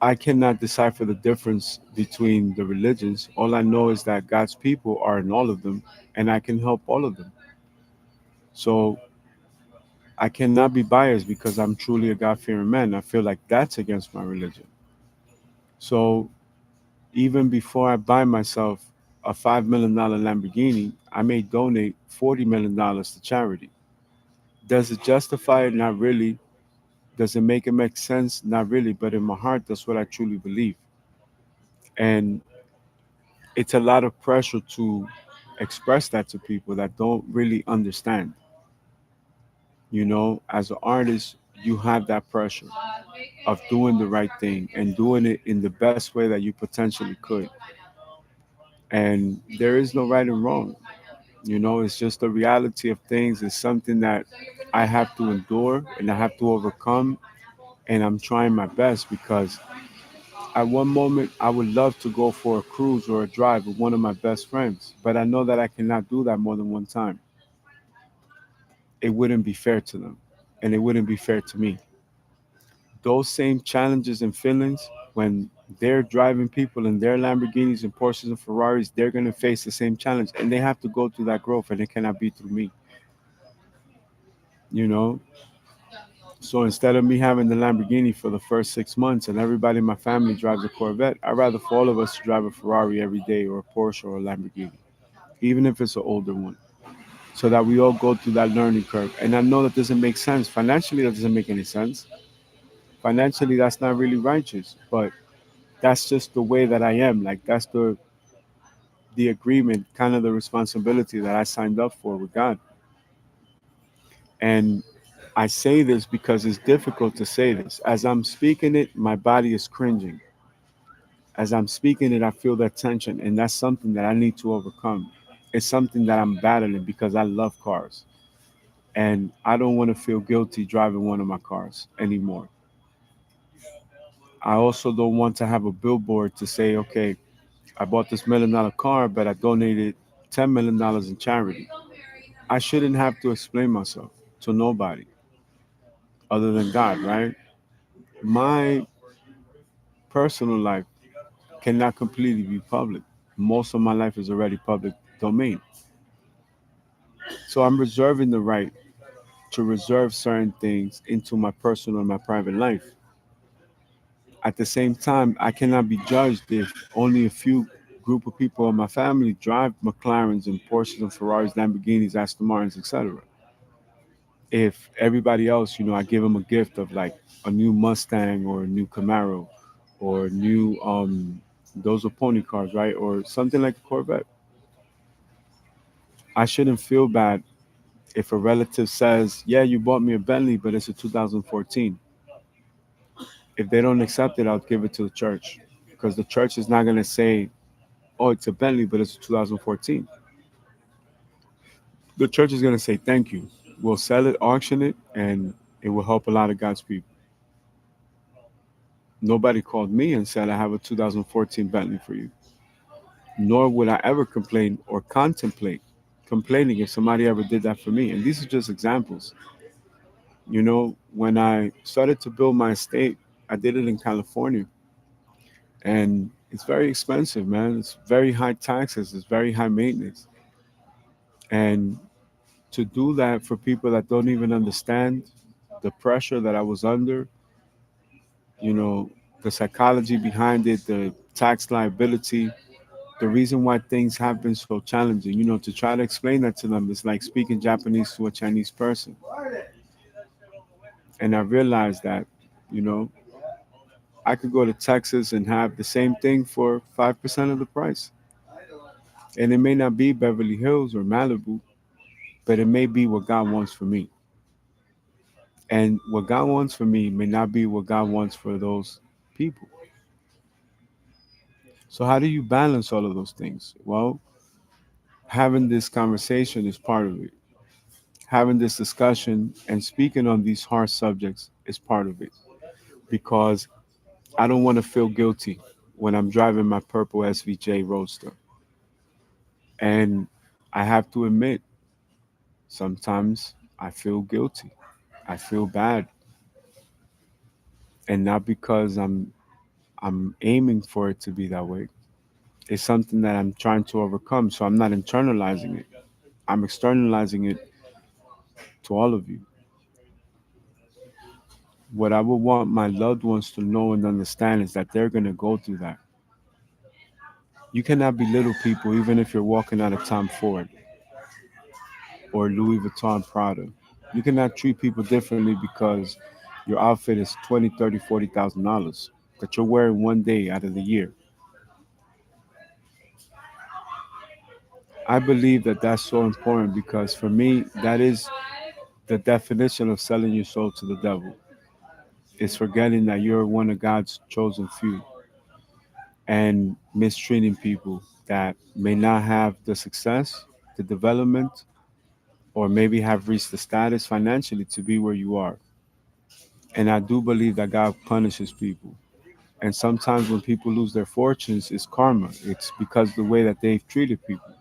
Speaker 1: I cannot decipher the difference between the religions. All I know is that God's people are in all of them, and I can help all of them. So I cannot be biased because I'm truly a God fearing man. I feel like that's against my religion. So even before I buy myself a $5 million Lamborghini, I may donate $40 million to charity. Does it justify it? Not really. Does it make sense? Not really. But in my heart, that's what I truly believe. And it's a lot of pressure to express that to people that don't really understand. As an artist, you have that pressure of doing the right thing and doing it in the best way that you potentially could. And there is no right and wrong. It's just the reality of things. It's something that I have to endure and I have to overcome. And I'm trying my best because at one moment I would love to go for a cruise or a drive with one of my best friends, but I know that I cannot do that more than one time. It wouldn't be fair to them and it wouldn't be fair to me. Those same challenges and feelings when they're driving people in their Lamborghinis and Porsches and Ferraris, they're going to face the same challenge and they have to go through that growth and it cannot be through me, you know? So instead of me having the Lamborghini for the first 6 months and everybody in my family drives a Corvette, I'd rather for all of us to drive a Ferrari every day or a Porsche or a Lamborghini, even if it's an older one, so that we all go through that learning curve. And I know that doesn't make sense. Financially, that doesn't make any sense. Financially, that's not really righteous, but that's just the way that I am. Like that's the agreement, kind of the responsibility that I signed up for with God. And I say this because it's difficult to say this. As I'm speaking it, my body is cringing. As I'm speaking it, I feel that tension, and that's something that I need to overcome. It's something that I'm battling because I love cars, and I don't want to feel guilty driving one of my cars anymore. I also don't want to have a billboard to say, okay, I bought this $1 million car, but I donated $10 million in charity. I shouldn't have to explain myself to nobody other than God, right? My personal life cannot completely be public. Most of my life is already public domain. So I'm reserving the right to reserve certain things into my personal and my private life. At the same time, I cannot be judged if only a few group of people in my family drive McLarens and Porsches and Ferraris, Lamborghinis, Aston Martins, etc. If everybody else, I give them a gift of like a new Mustang or a new Camaro or new those are pony cars, right? Or something like a Corvette. I shouldn't feel bad if a relative says, "Yeah, you bought me a Bentley, but it's a 2014." If they don't accept it, I'll give it to the church because the church is not going to say, "Oh, it's a Bentley, but it's a 2014." The church is going to say, "Thank you. We'll sell it, auction it, and it will help a lot of God's people." Nobody called me and said, "I have a 2014 Bentley for you." Nor would I ever complain or contemplate complaining if somebody ever did that for me. And these are just examples. When I started to build my estate, I did it in California. And it's very expensive, man. It's very high taxes, it's very high maintenance. And to do that for people that don't even understand the pressure that I was under, you know, the psychology behind it, the tax liability, the reason why things have been so challenging, to try to explain that to them is like speaking Japanese to a Chinese person. And I realized that, you know, I could go to Texas and have the same thing for 5% of the price. And it may not be Beverly Hills or Malibu, but it may be what God wants for me. And what God wants for me may not be what God wants for those people. So how do you balance all of those things? Well, having this conversation is part of it. Having this discussion and speaking on these hard subjects is part of it, because I don't want to feel guilty when I'm driving my purple SVJ Roadster. And I have to admit, sometimes I feel guilty. I feel bad. And not because I'm aiming for it to be that way. It's something that I'm trying to overcome. So I'm not internalizing it. I'm externalizing it to all of you. What I would want my loved ones to know and understand is that they're going to go through that. You cannot belittle people even if you're walking out of Tom Ford or Louis Vuitton Prada. You cannot treat people differently because your outfit is 20, 30, $40,000 that you're wearing one day out of the year. I believe that that's so important because for me, that is the definition of selling your soul to the devil. Is forgetting that you're one of God's chosen few and mistreating people that may not have the success, the development, or maybe have reached the status financially to be where you are. And I do believe that God punishes people. And sometimes when people lose their fortunes, it's karma. It's because the way that they've treated people.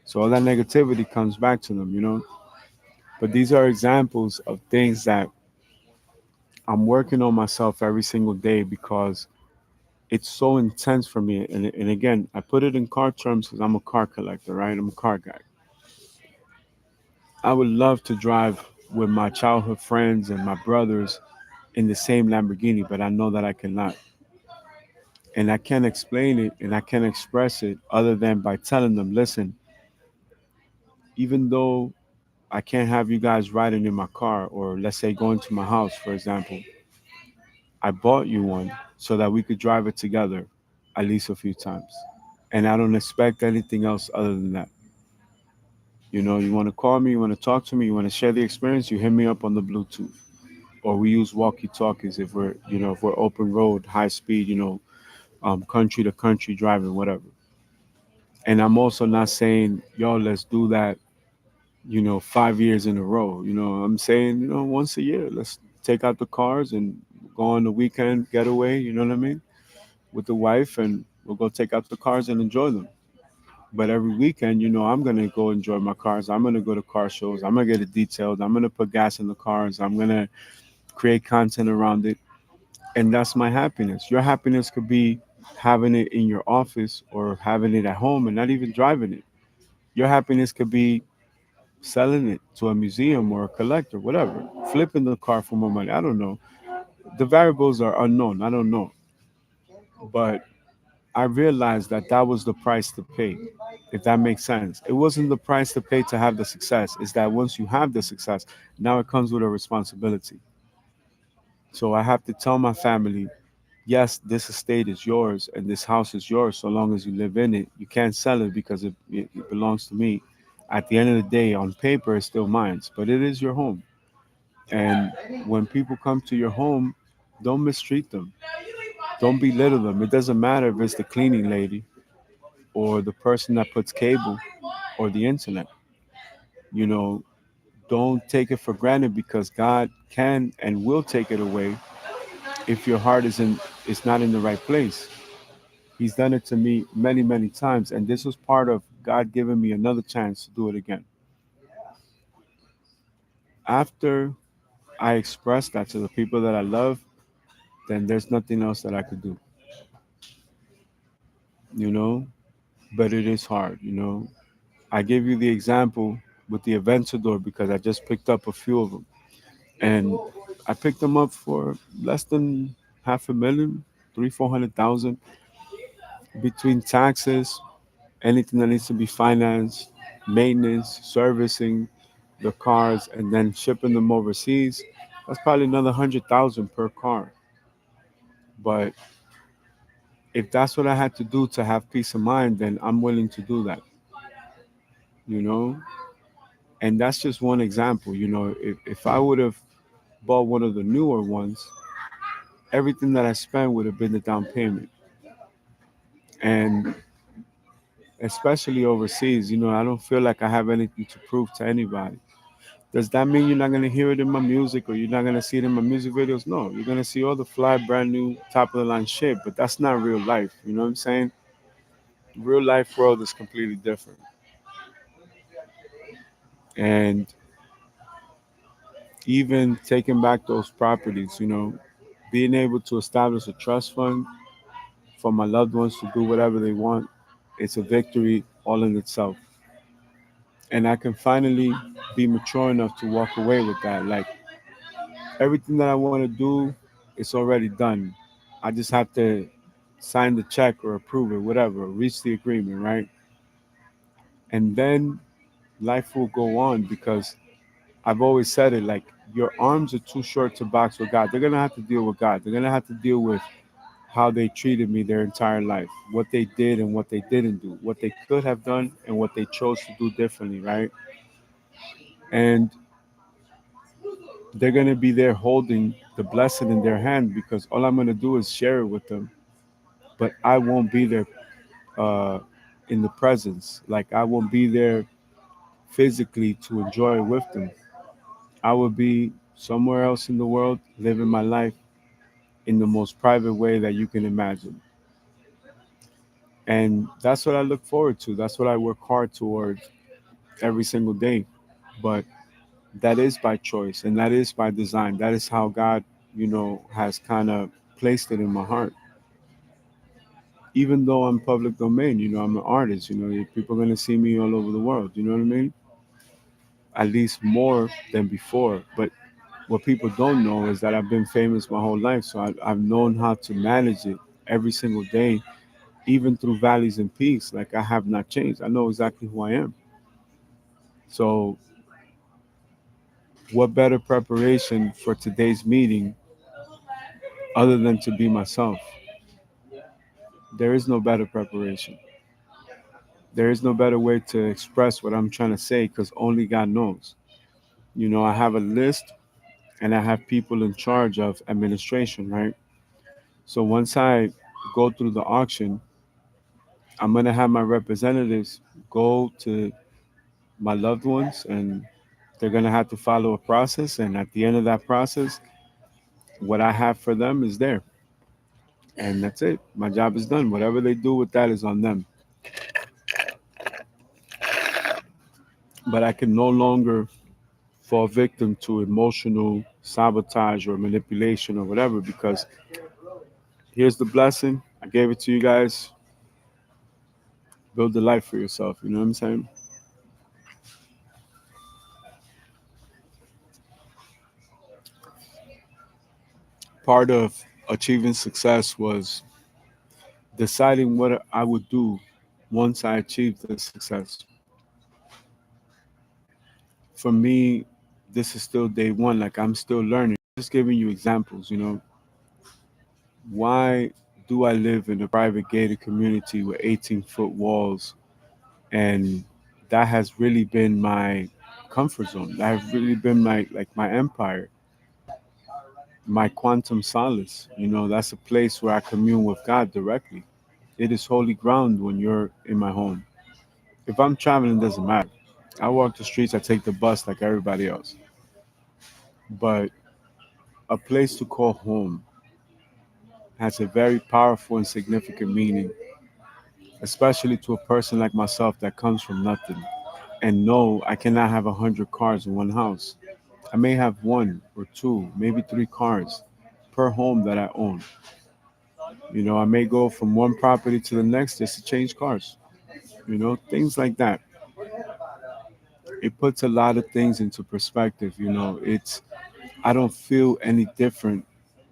Speaker 1: So all that negativity comes back to them, you know. But these are examples of things that I'm working on myself every single day because it's so intense for me. And again, I put it in car terms because I'm a car collector, right? I'm a car guy. I would love to drive with my childhood friends and my brothers in the same Lamborghini, but I know that I cannot. And I can't explain it and I can't express it other than by telling them, listen, even though I can't have you guys riding in my car, or let's say going to my house, for example, I bought you one so that we could drive it together at least a few times. And I don't expect anything else other than that. You know, you want to call me, you want to talk to me, you want to share the experience, you hit me up on the Bluetooth. Or we use walkie talkies if we're, if we're open road, high speed, country to country driving, whatever. And I'm also not saying, yo, let's do that, 5 years in a row. I'm saying, once a year, let's take out the cars and go on the weekend getaway, you know what I mean? With the wife, and we'll go take out the cars and enjoy them. But every weekend, I'm gonna go enjoy my cars. I'm gonna go to car shows. I'm gonna get it detailed. I'm gonna put gas in the cars. I'm gonna create content around it, and that's my happiness. Your happiness could be having it in your office or having it at home and not even driving it. Your happiness could be selling it to a museum or a collector, whatever. Flipping the car for more money. I don't know. The variables are unknown. I don't know, but I realized that that was the price to pay, if that makes sense. It wasn't the price to pay to have the success. It's that once you have the success, now it comes with a responsibility. So I have to tell my family, yes, this estate is yours and this house is yours so long as you live in it. You can't sell it because it belongs to me. At the end of the day, on paper, it's still mine, but it is your home. And when people come to your home, don't mistreat them. Don't belittle them. It doesn't matter if it's the cleaning lady or the person that puts cable or the internet. You know, don't take it for granted because God can and will take it away if your heart is not in the right place. He's done it to me many, many times, and this was part of God giving me another chance to do it again. After I express that to the people that I love, then there's nothing else that I could do, you know. But it is hard. I gave you the example with the Aventador because I just picked up a few of them, and I picked them up for less than half a million, 400,000 between taxes, anything that needs to be financed, maintenance, servicing the cars, and then shipping them overseas. That's probably another 100,000 per car. But if that's what I had to do to have peace of mind, then I'm willing to do that. You know, and that's just one example. If I would have bought one of the newer ones, everything that I spent would have been the down payment. And especially overseas, I don't feel like I have anything to prove to anybody. Does that mean you're not going to hear it in my music or you're not going to see it in my music videos? No, you're going to see all the fly, brand new, top of the line shit, but that's not real life. You know what I'm saying? Real life world is completely different. And even taking back those properties, being able to establish a trust fund for my loved ones to do whatever they want, it's a victory all in itself. And I can finally be mature enough to walk away with that. Like everything that I want to do, it's already done. I just have to sign the check or approve it, whatever, reach the agreement, right? And then life will go on because I've always said it like your arms are too short to box with God. They're gonna have to deal with God. They're gonna have to deal with how they treated me their entire life, what they did and what they didn't do, what they could have done and what they chose to do differently, right? And they're gonna be there holding the blessing in their hand because all I'm gonna do is share it with them, but I won't be there uh, in the presence. Like I won't be there physically to enjoy it with them. I will be somewhere else in the world living my life in the most private way that you can imagine. And that's what I look forward to. That's what I work hard towards every single day. But that is by choice and that is by design. That is how God, has kind of placed it in my heart. Even though I'm public domain, I'm an artist, people are going to see me all over the world. You know what I mean? At least more than before. But what people don't know is that I've been famous my whole life. So I've known how to manage it every single day, even through valleys and peaks. Like I have not changed. I know exactly who I am. So, what better preparation for today's meeting other than to be myself? There is no better preparation. There is no better way to express what I'm trying to say because only God knows. I have a list and I have people in charge of administration, right? So once I go through the auction, I'm going to have my representatives go to my loved ones and they're going to have to follow a process. And at the end of that process, what I have for them is there. And that's it. My job is done. Whatever they do with that is on them. But I can no longer fall victim to emotional sabotage or manipulation or whatever because here's the blessing. I gave it to you guys. Build the life for yourself. You know what I'm saying? Part of achieving success was deciding what I would do once I achieved the success. For me, this is still day one. Like I'm still learning. Just giving you examples, Why do I live in a private gated community with 18-foot walls? And that has really been my comfort zone. That has really been my empire, my quantum solace. That's a place where I commune with God directly. It is holy ground when you're in my home. If I'm traveling, it doesn't matter. I walk the streets, I take the bus like everybody else. But a place to call home has a very powerful and significant meaning, especially to a person like myself that comes from nothing. And no, I cannot have 100 cars in one house. I may have one or two, maybe three cars per home that I own. I may go from one property to the next just to change cars, things like that. It puts a lot of things into perspective. I don't feel any different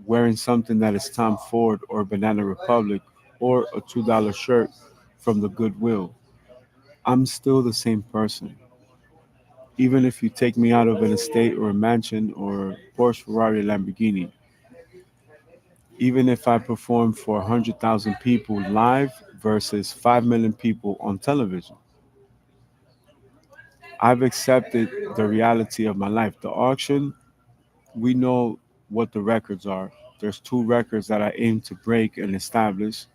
Speaker 1: wearing something that is Tom Ford or Banana Republic or a $2 shirt from the Goodwill. I'm still the same person. Even if you take me out of an estate or a mansion or Porsche, Ferrari, Lamborghini, even if I perform for 100,000 people live versus 5 million people on television, I've accepted the reality of my life. The auction, we know what the records are. There's two records that I aim to break and establish.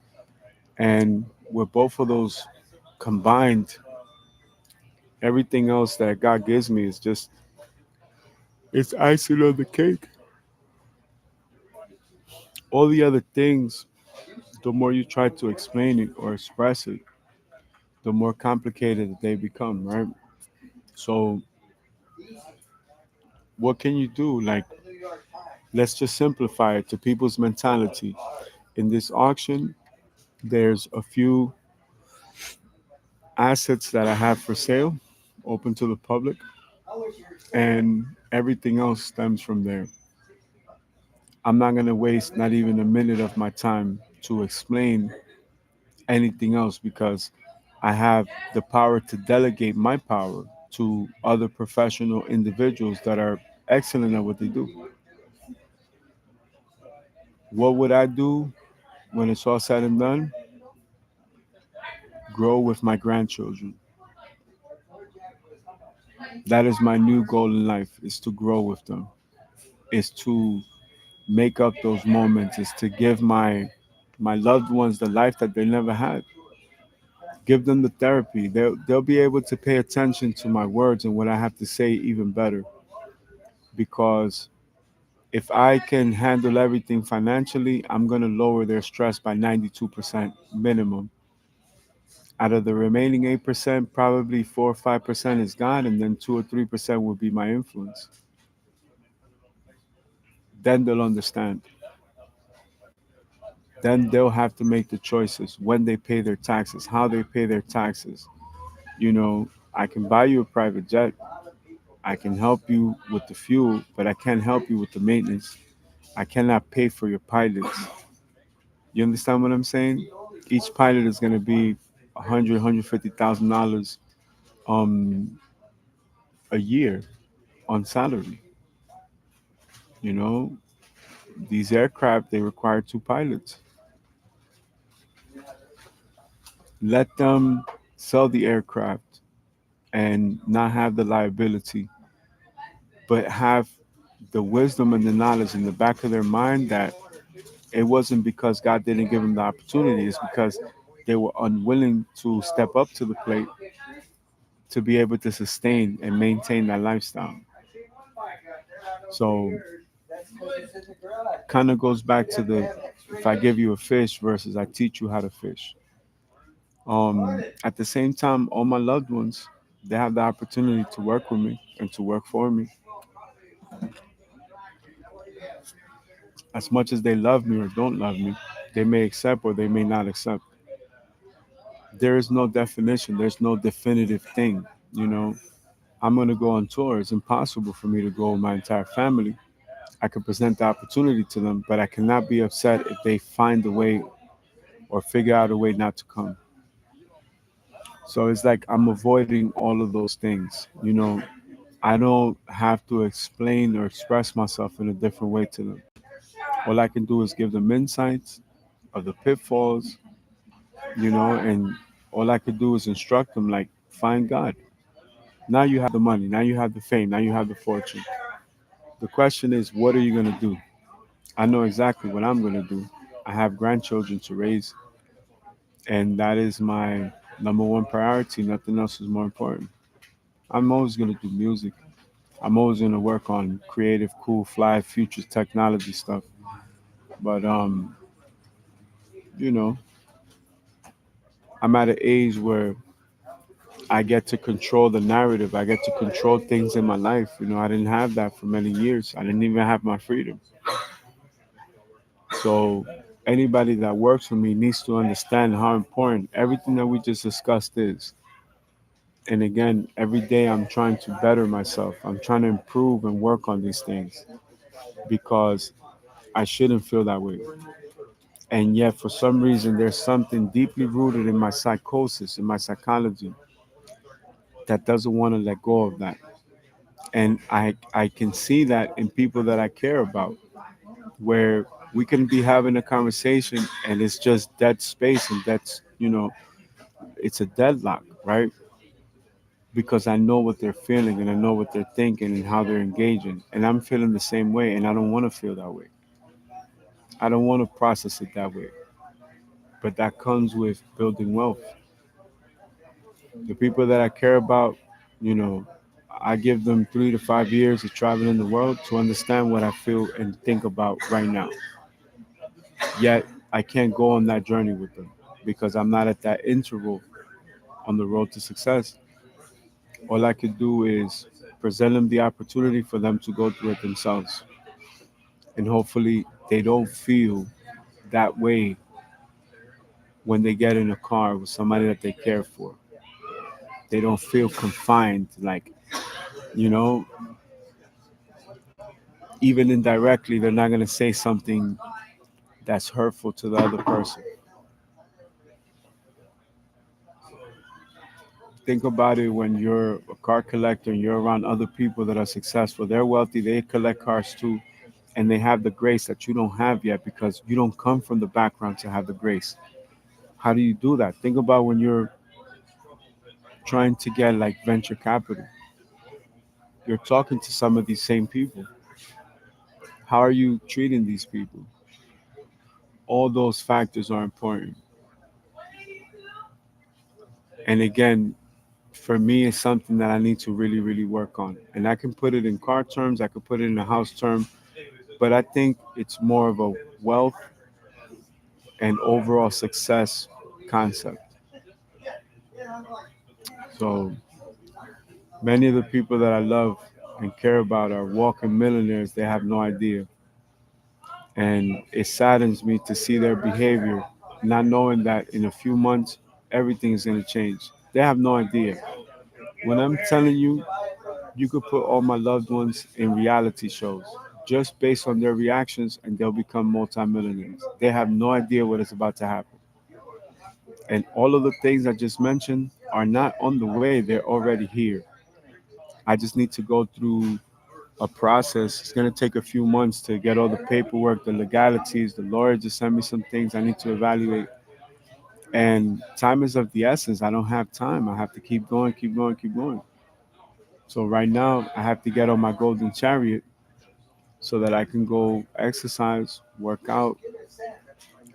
Speaker 1: And with both of those combined, everything else that God gives me is just, it's icing on the cake. All the other things, the more you try to explain it or express it, the more complicated they become, right? So, what can you do? Like, let's just simplify it to people's mentality. In this auction, there's a few assets that I have for sale, open to the public, and everything else stems from there. I'm not going to waste not even a minute of my time to explain anything else because I have the power to delegate my power to other professional individuals that are excellent at what they do. What would I do when it's all said and done? Grow with my grandchildren. That is my new goal in life, is to grow with them, is to make up those moments, is to give my loved ones the life that they never had. Give them the therapy. They'll be able to pay attention to my words and what I have to say even better. Because if I can handle everything financially, I'm gonna lower their stress by 92% minimum. Out of the remaining 8%, probably 4 or 5% is God, and then 2 or 3% will be my influence. Then they'll understand. Then they'll have to make the choices when they pay their taxes, how they pay their taxes. You know, I can buy you a private jet, I can help you with the fuel, but I can't help you with the maintenance. I cannot pay for your pilots. You understand what I'm saying? Each pilot is going to be $150,000 um a year on salary. You know, these aircraft they require two pilots. Let them sell the aircraft and not have the liability, but have the wisdom and the knowledge in the back of their mind that it wasn't because God didn't give them the opportunity, it's because they were unwilling to step up to the plate to be able to sustain and maintain that lifestyle. So kind of goes back to the, if I give you a fish versus I teach you how to fish. At the same time, all my loved ones, they have the opportunity to work with me and to work for me. As much as they love me or don't love me, they may accept or they may not accept. There is no definition, there's no definitive thing. You know, I'm going to go on tour. It's impossible for me to go with my entire family. I can present the opportunity to them, but I cannot be upset if they find a way or figure out a way not to come. So it's like I'm avoiding all of those things. You know, I don't have to explain or express myself in a different way to them. All I can do is give them insights of the pitfalls, you know, and all I could do is instruct them like, find God. Now you have the money, now you have the fame, now you have the fortune. The question is, what are you going to do? I know exactly what I'm going to do. I have grandchildren to raise, and that is my number one priority. Nothing else is more important. I'm always going to do music. I'm always going to work on creative, cool, fly, future technology stuff. But you know, I'm at an age where I get to control the narrative. I get to control things in my life. You know, I didn't have that for many years. I didn't even have my freedom. So anybody that works with me needs to understand how important everything that we just discussed is. And again, every day I'm trying to better myself. I'm trying to improve and work on these things because I shouldn't feel that way. And yet, for some reason, there's something deeply rooted in my psychosis, in my psychology, that doesn't want to let go of that. And I can see that in people that I care about, where we can be having a conversation and it's just dead space and that's, you know, it's a deadlock, right? Because I know what they're feeling and I know what they're thinking and how they're engaging. And I'm feeling the same way and I don't want to feel that way. I don't want to process it that way. but that comes with building wealth. The people that I care about, you know, I give them 3 to 5 years of traveling the world to understand what I feel and think about right now. Yet I can't go on that journey with them because I'm not at that interval on the road to success. All I could do is present them the opportunity for them to go through it themselves. And hopefully they don't feel that way when they get in a car with somebody that they care for. They don't feel confined, like, you know, even indirectly, they're not going to say something that's hurtful to the other person. Think about it when you're a car collector and you're around other people that are successful. They're wealthy, they collect cars too, and they have the grace that you don't have yet because you don't come from the background to have the grace. How do you do that? Think about when you're trying to get like venture capital. You're talking to some of these same people. How are you treating these people? All those factors are important. And again, for me, it's something that I need to really, really work on. And I can put it in car terms, I could put it in a house term, but I think it's more of a wealth and overall success concept. So many of the people that I love and care about are walking millionaires. They have no idea. And it saddens me to see their behavior, not knowing that in a few months, everything is going to change. They have no idea. When I'm telling you, you could put all my loved ones in reality shows just based on their reactions, and they'll become multimillionaires. They have no idea what is about to happen. And all of the things I just mentioned are not on the way, they're already here. I just need to go through a process. It's going to take a few months to get all the paperwork, the legalities. The lawyer just sent me some things I need to evaluate. And time is of the essence. I don't have time. I have to keep going, keep going, keep going. So right now, I have to get on my golden chariot so that I can go exercise, work out,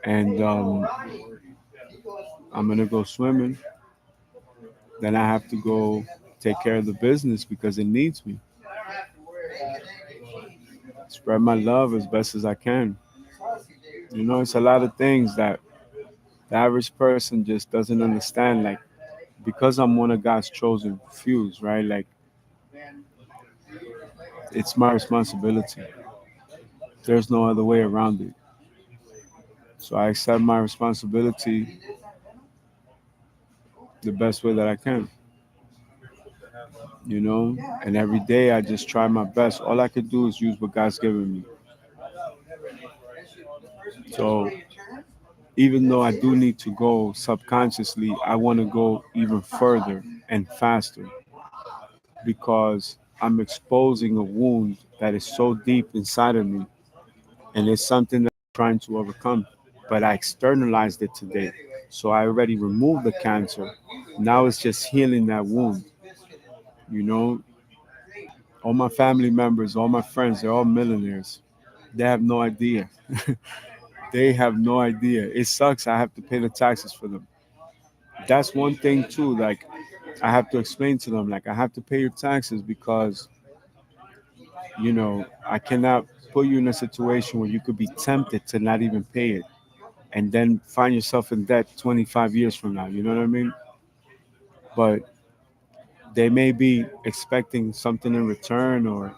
Speaker 1: and I'm gonna go swimming. Then I have to go take care of the business because it needs me. Spread my love as best as I can. You know, it's a lot of things that the average person just doesn't understand. Like, because I'm one of God's chosen few, right? Like, it's my responsibility. There's no other way around it. So I accept my responsibility the best way that I can, you know? And every day I just try my best. All I could do is use what God's given me. So even though I do need to go subconsciously, I want to go even further and faster because I'm exposing a wound that is so deep inside of me, and it's something that I'm trying to overcome. But I externalized it today. So I already removed the cancer. Now it's just healing that wound. You know, all my family members, all my friends, they're all millionaires. They have no idea. They have no idea. It sucks. I have to pay the taxes for them. That's one thing too. Like, I have to explain to them, like, I have to pay your taxes because, I cannot put you in a situation where you could be tempted to not even pay it and then find yourself in debt 25 years from now. You know what I mean? But they may be expecting something in return or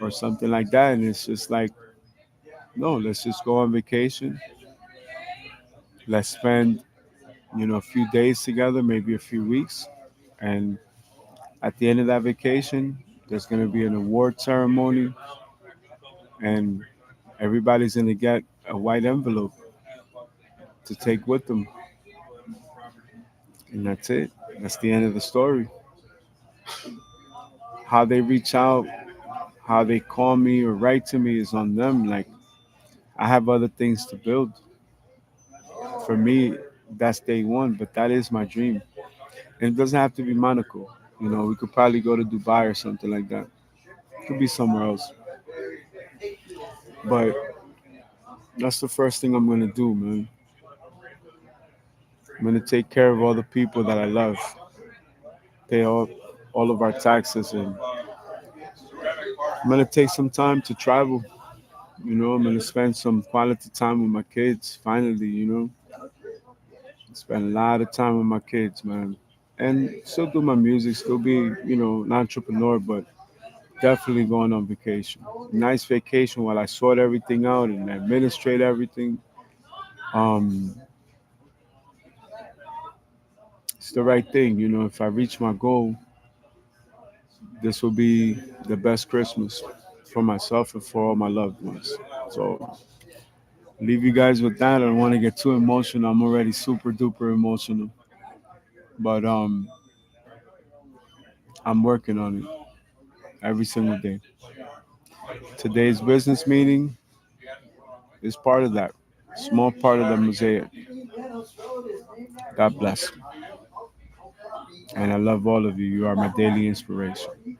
Speaker 1: something like that, and it's just like, no, let's just go on vacation. Let's spend, a few days together, maybe a few weeks, and at the end of that vacation, there's going to be an award ceremony, and everybody's going to get a white envelope to take with them, and that's it. That's the end of the story. How they reach out, how they call me or write to me is on them. Like, I have other things to build. For me, that's day one, but that is my dream. And it doesn't have to be Monaco. We could probably go to Dubai or something like that. It could be somewhere else. But that's the first thing I'm gonna do, man. I'm gonna take care of all the people that I love, pay all of our taxes, and I'm gonna take some time to travel. I'm gonna spend some quality time with my kids. Finally, spend a lot of time with my kids, man, and still do my music, still be, an entrepreneur, but definitely going on vacation. Nice vacation while I sort everything out and administrate everything. Um, it's the right thing, If I reach my goal, this will be the best Christmas for myself and for all my loved ones. So leave you guys with that. I don't want to get too emotional. I'm already super duper emotional, but I'm working on it every single day. Today's business meeting is part of that, small part of the mosaic. God bless, and I love all of you. You are my daily inspiration.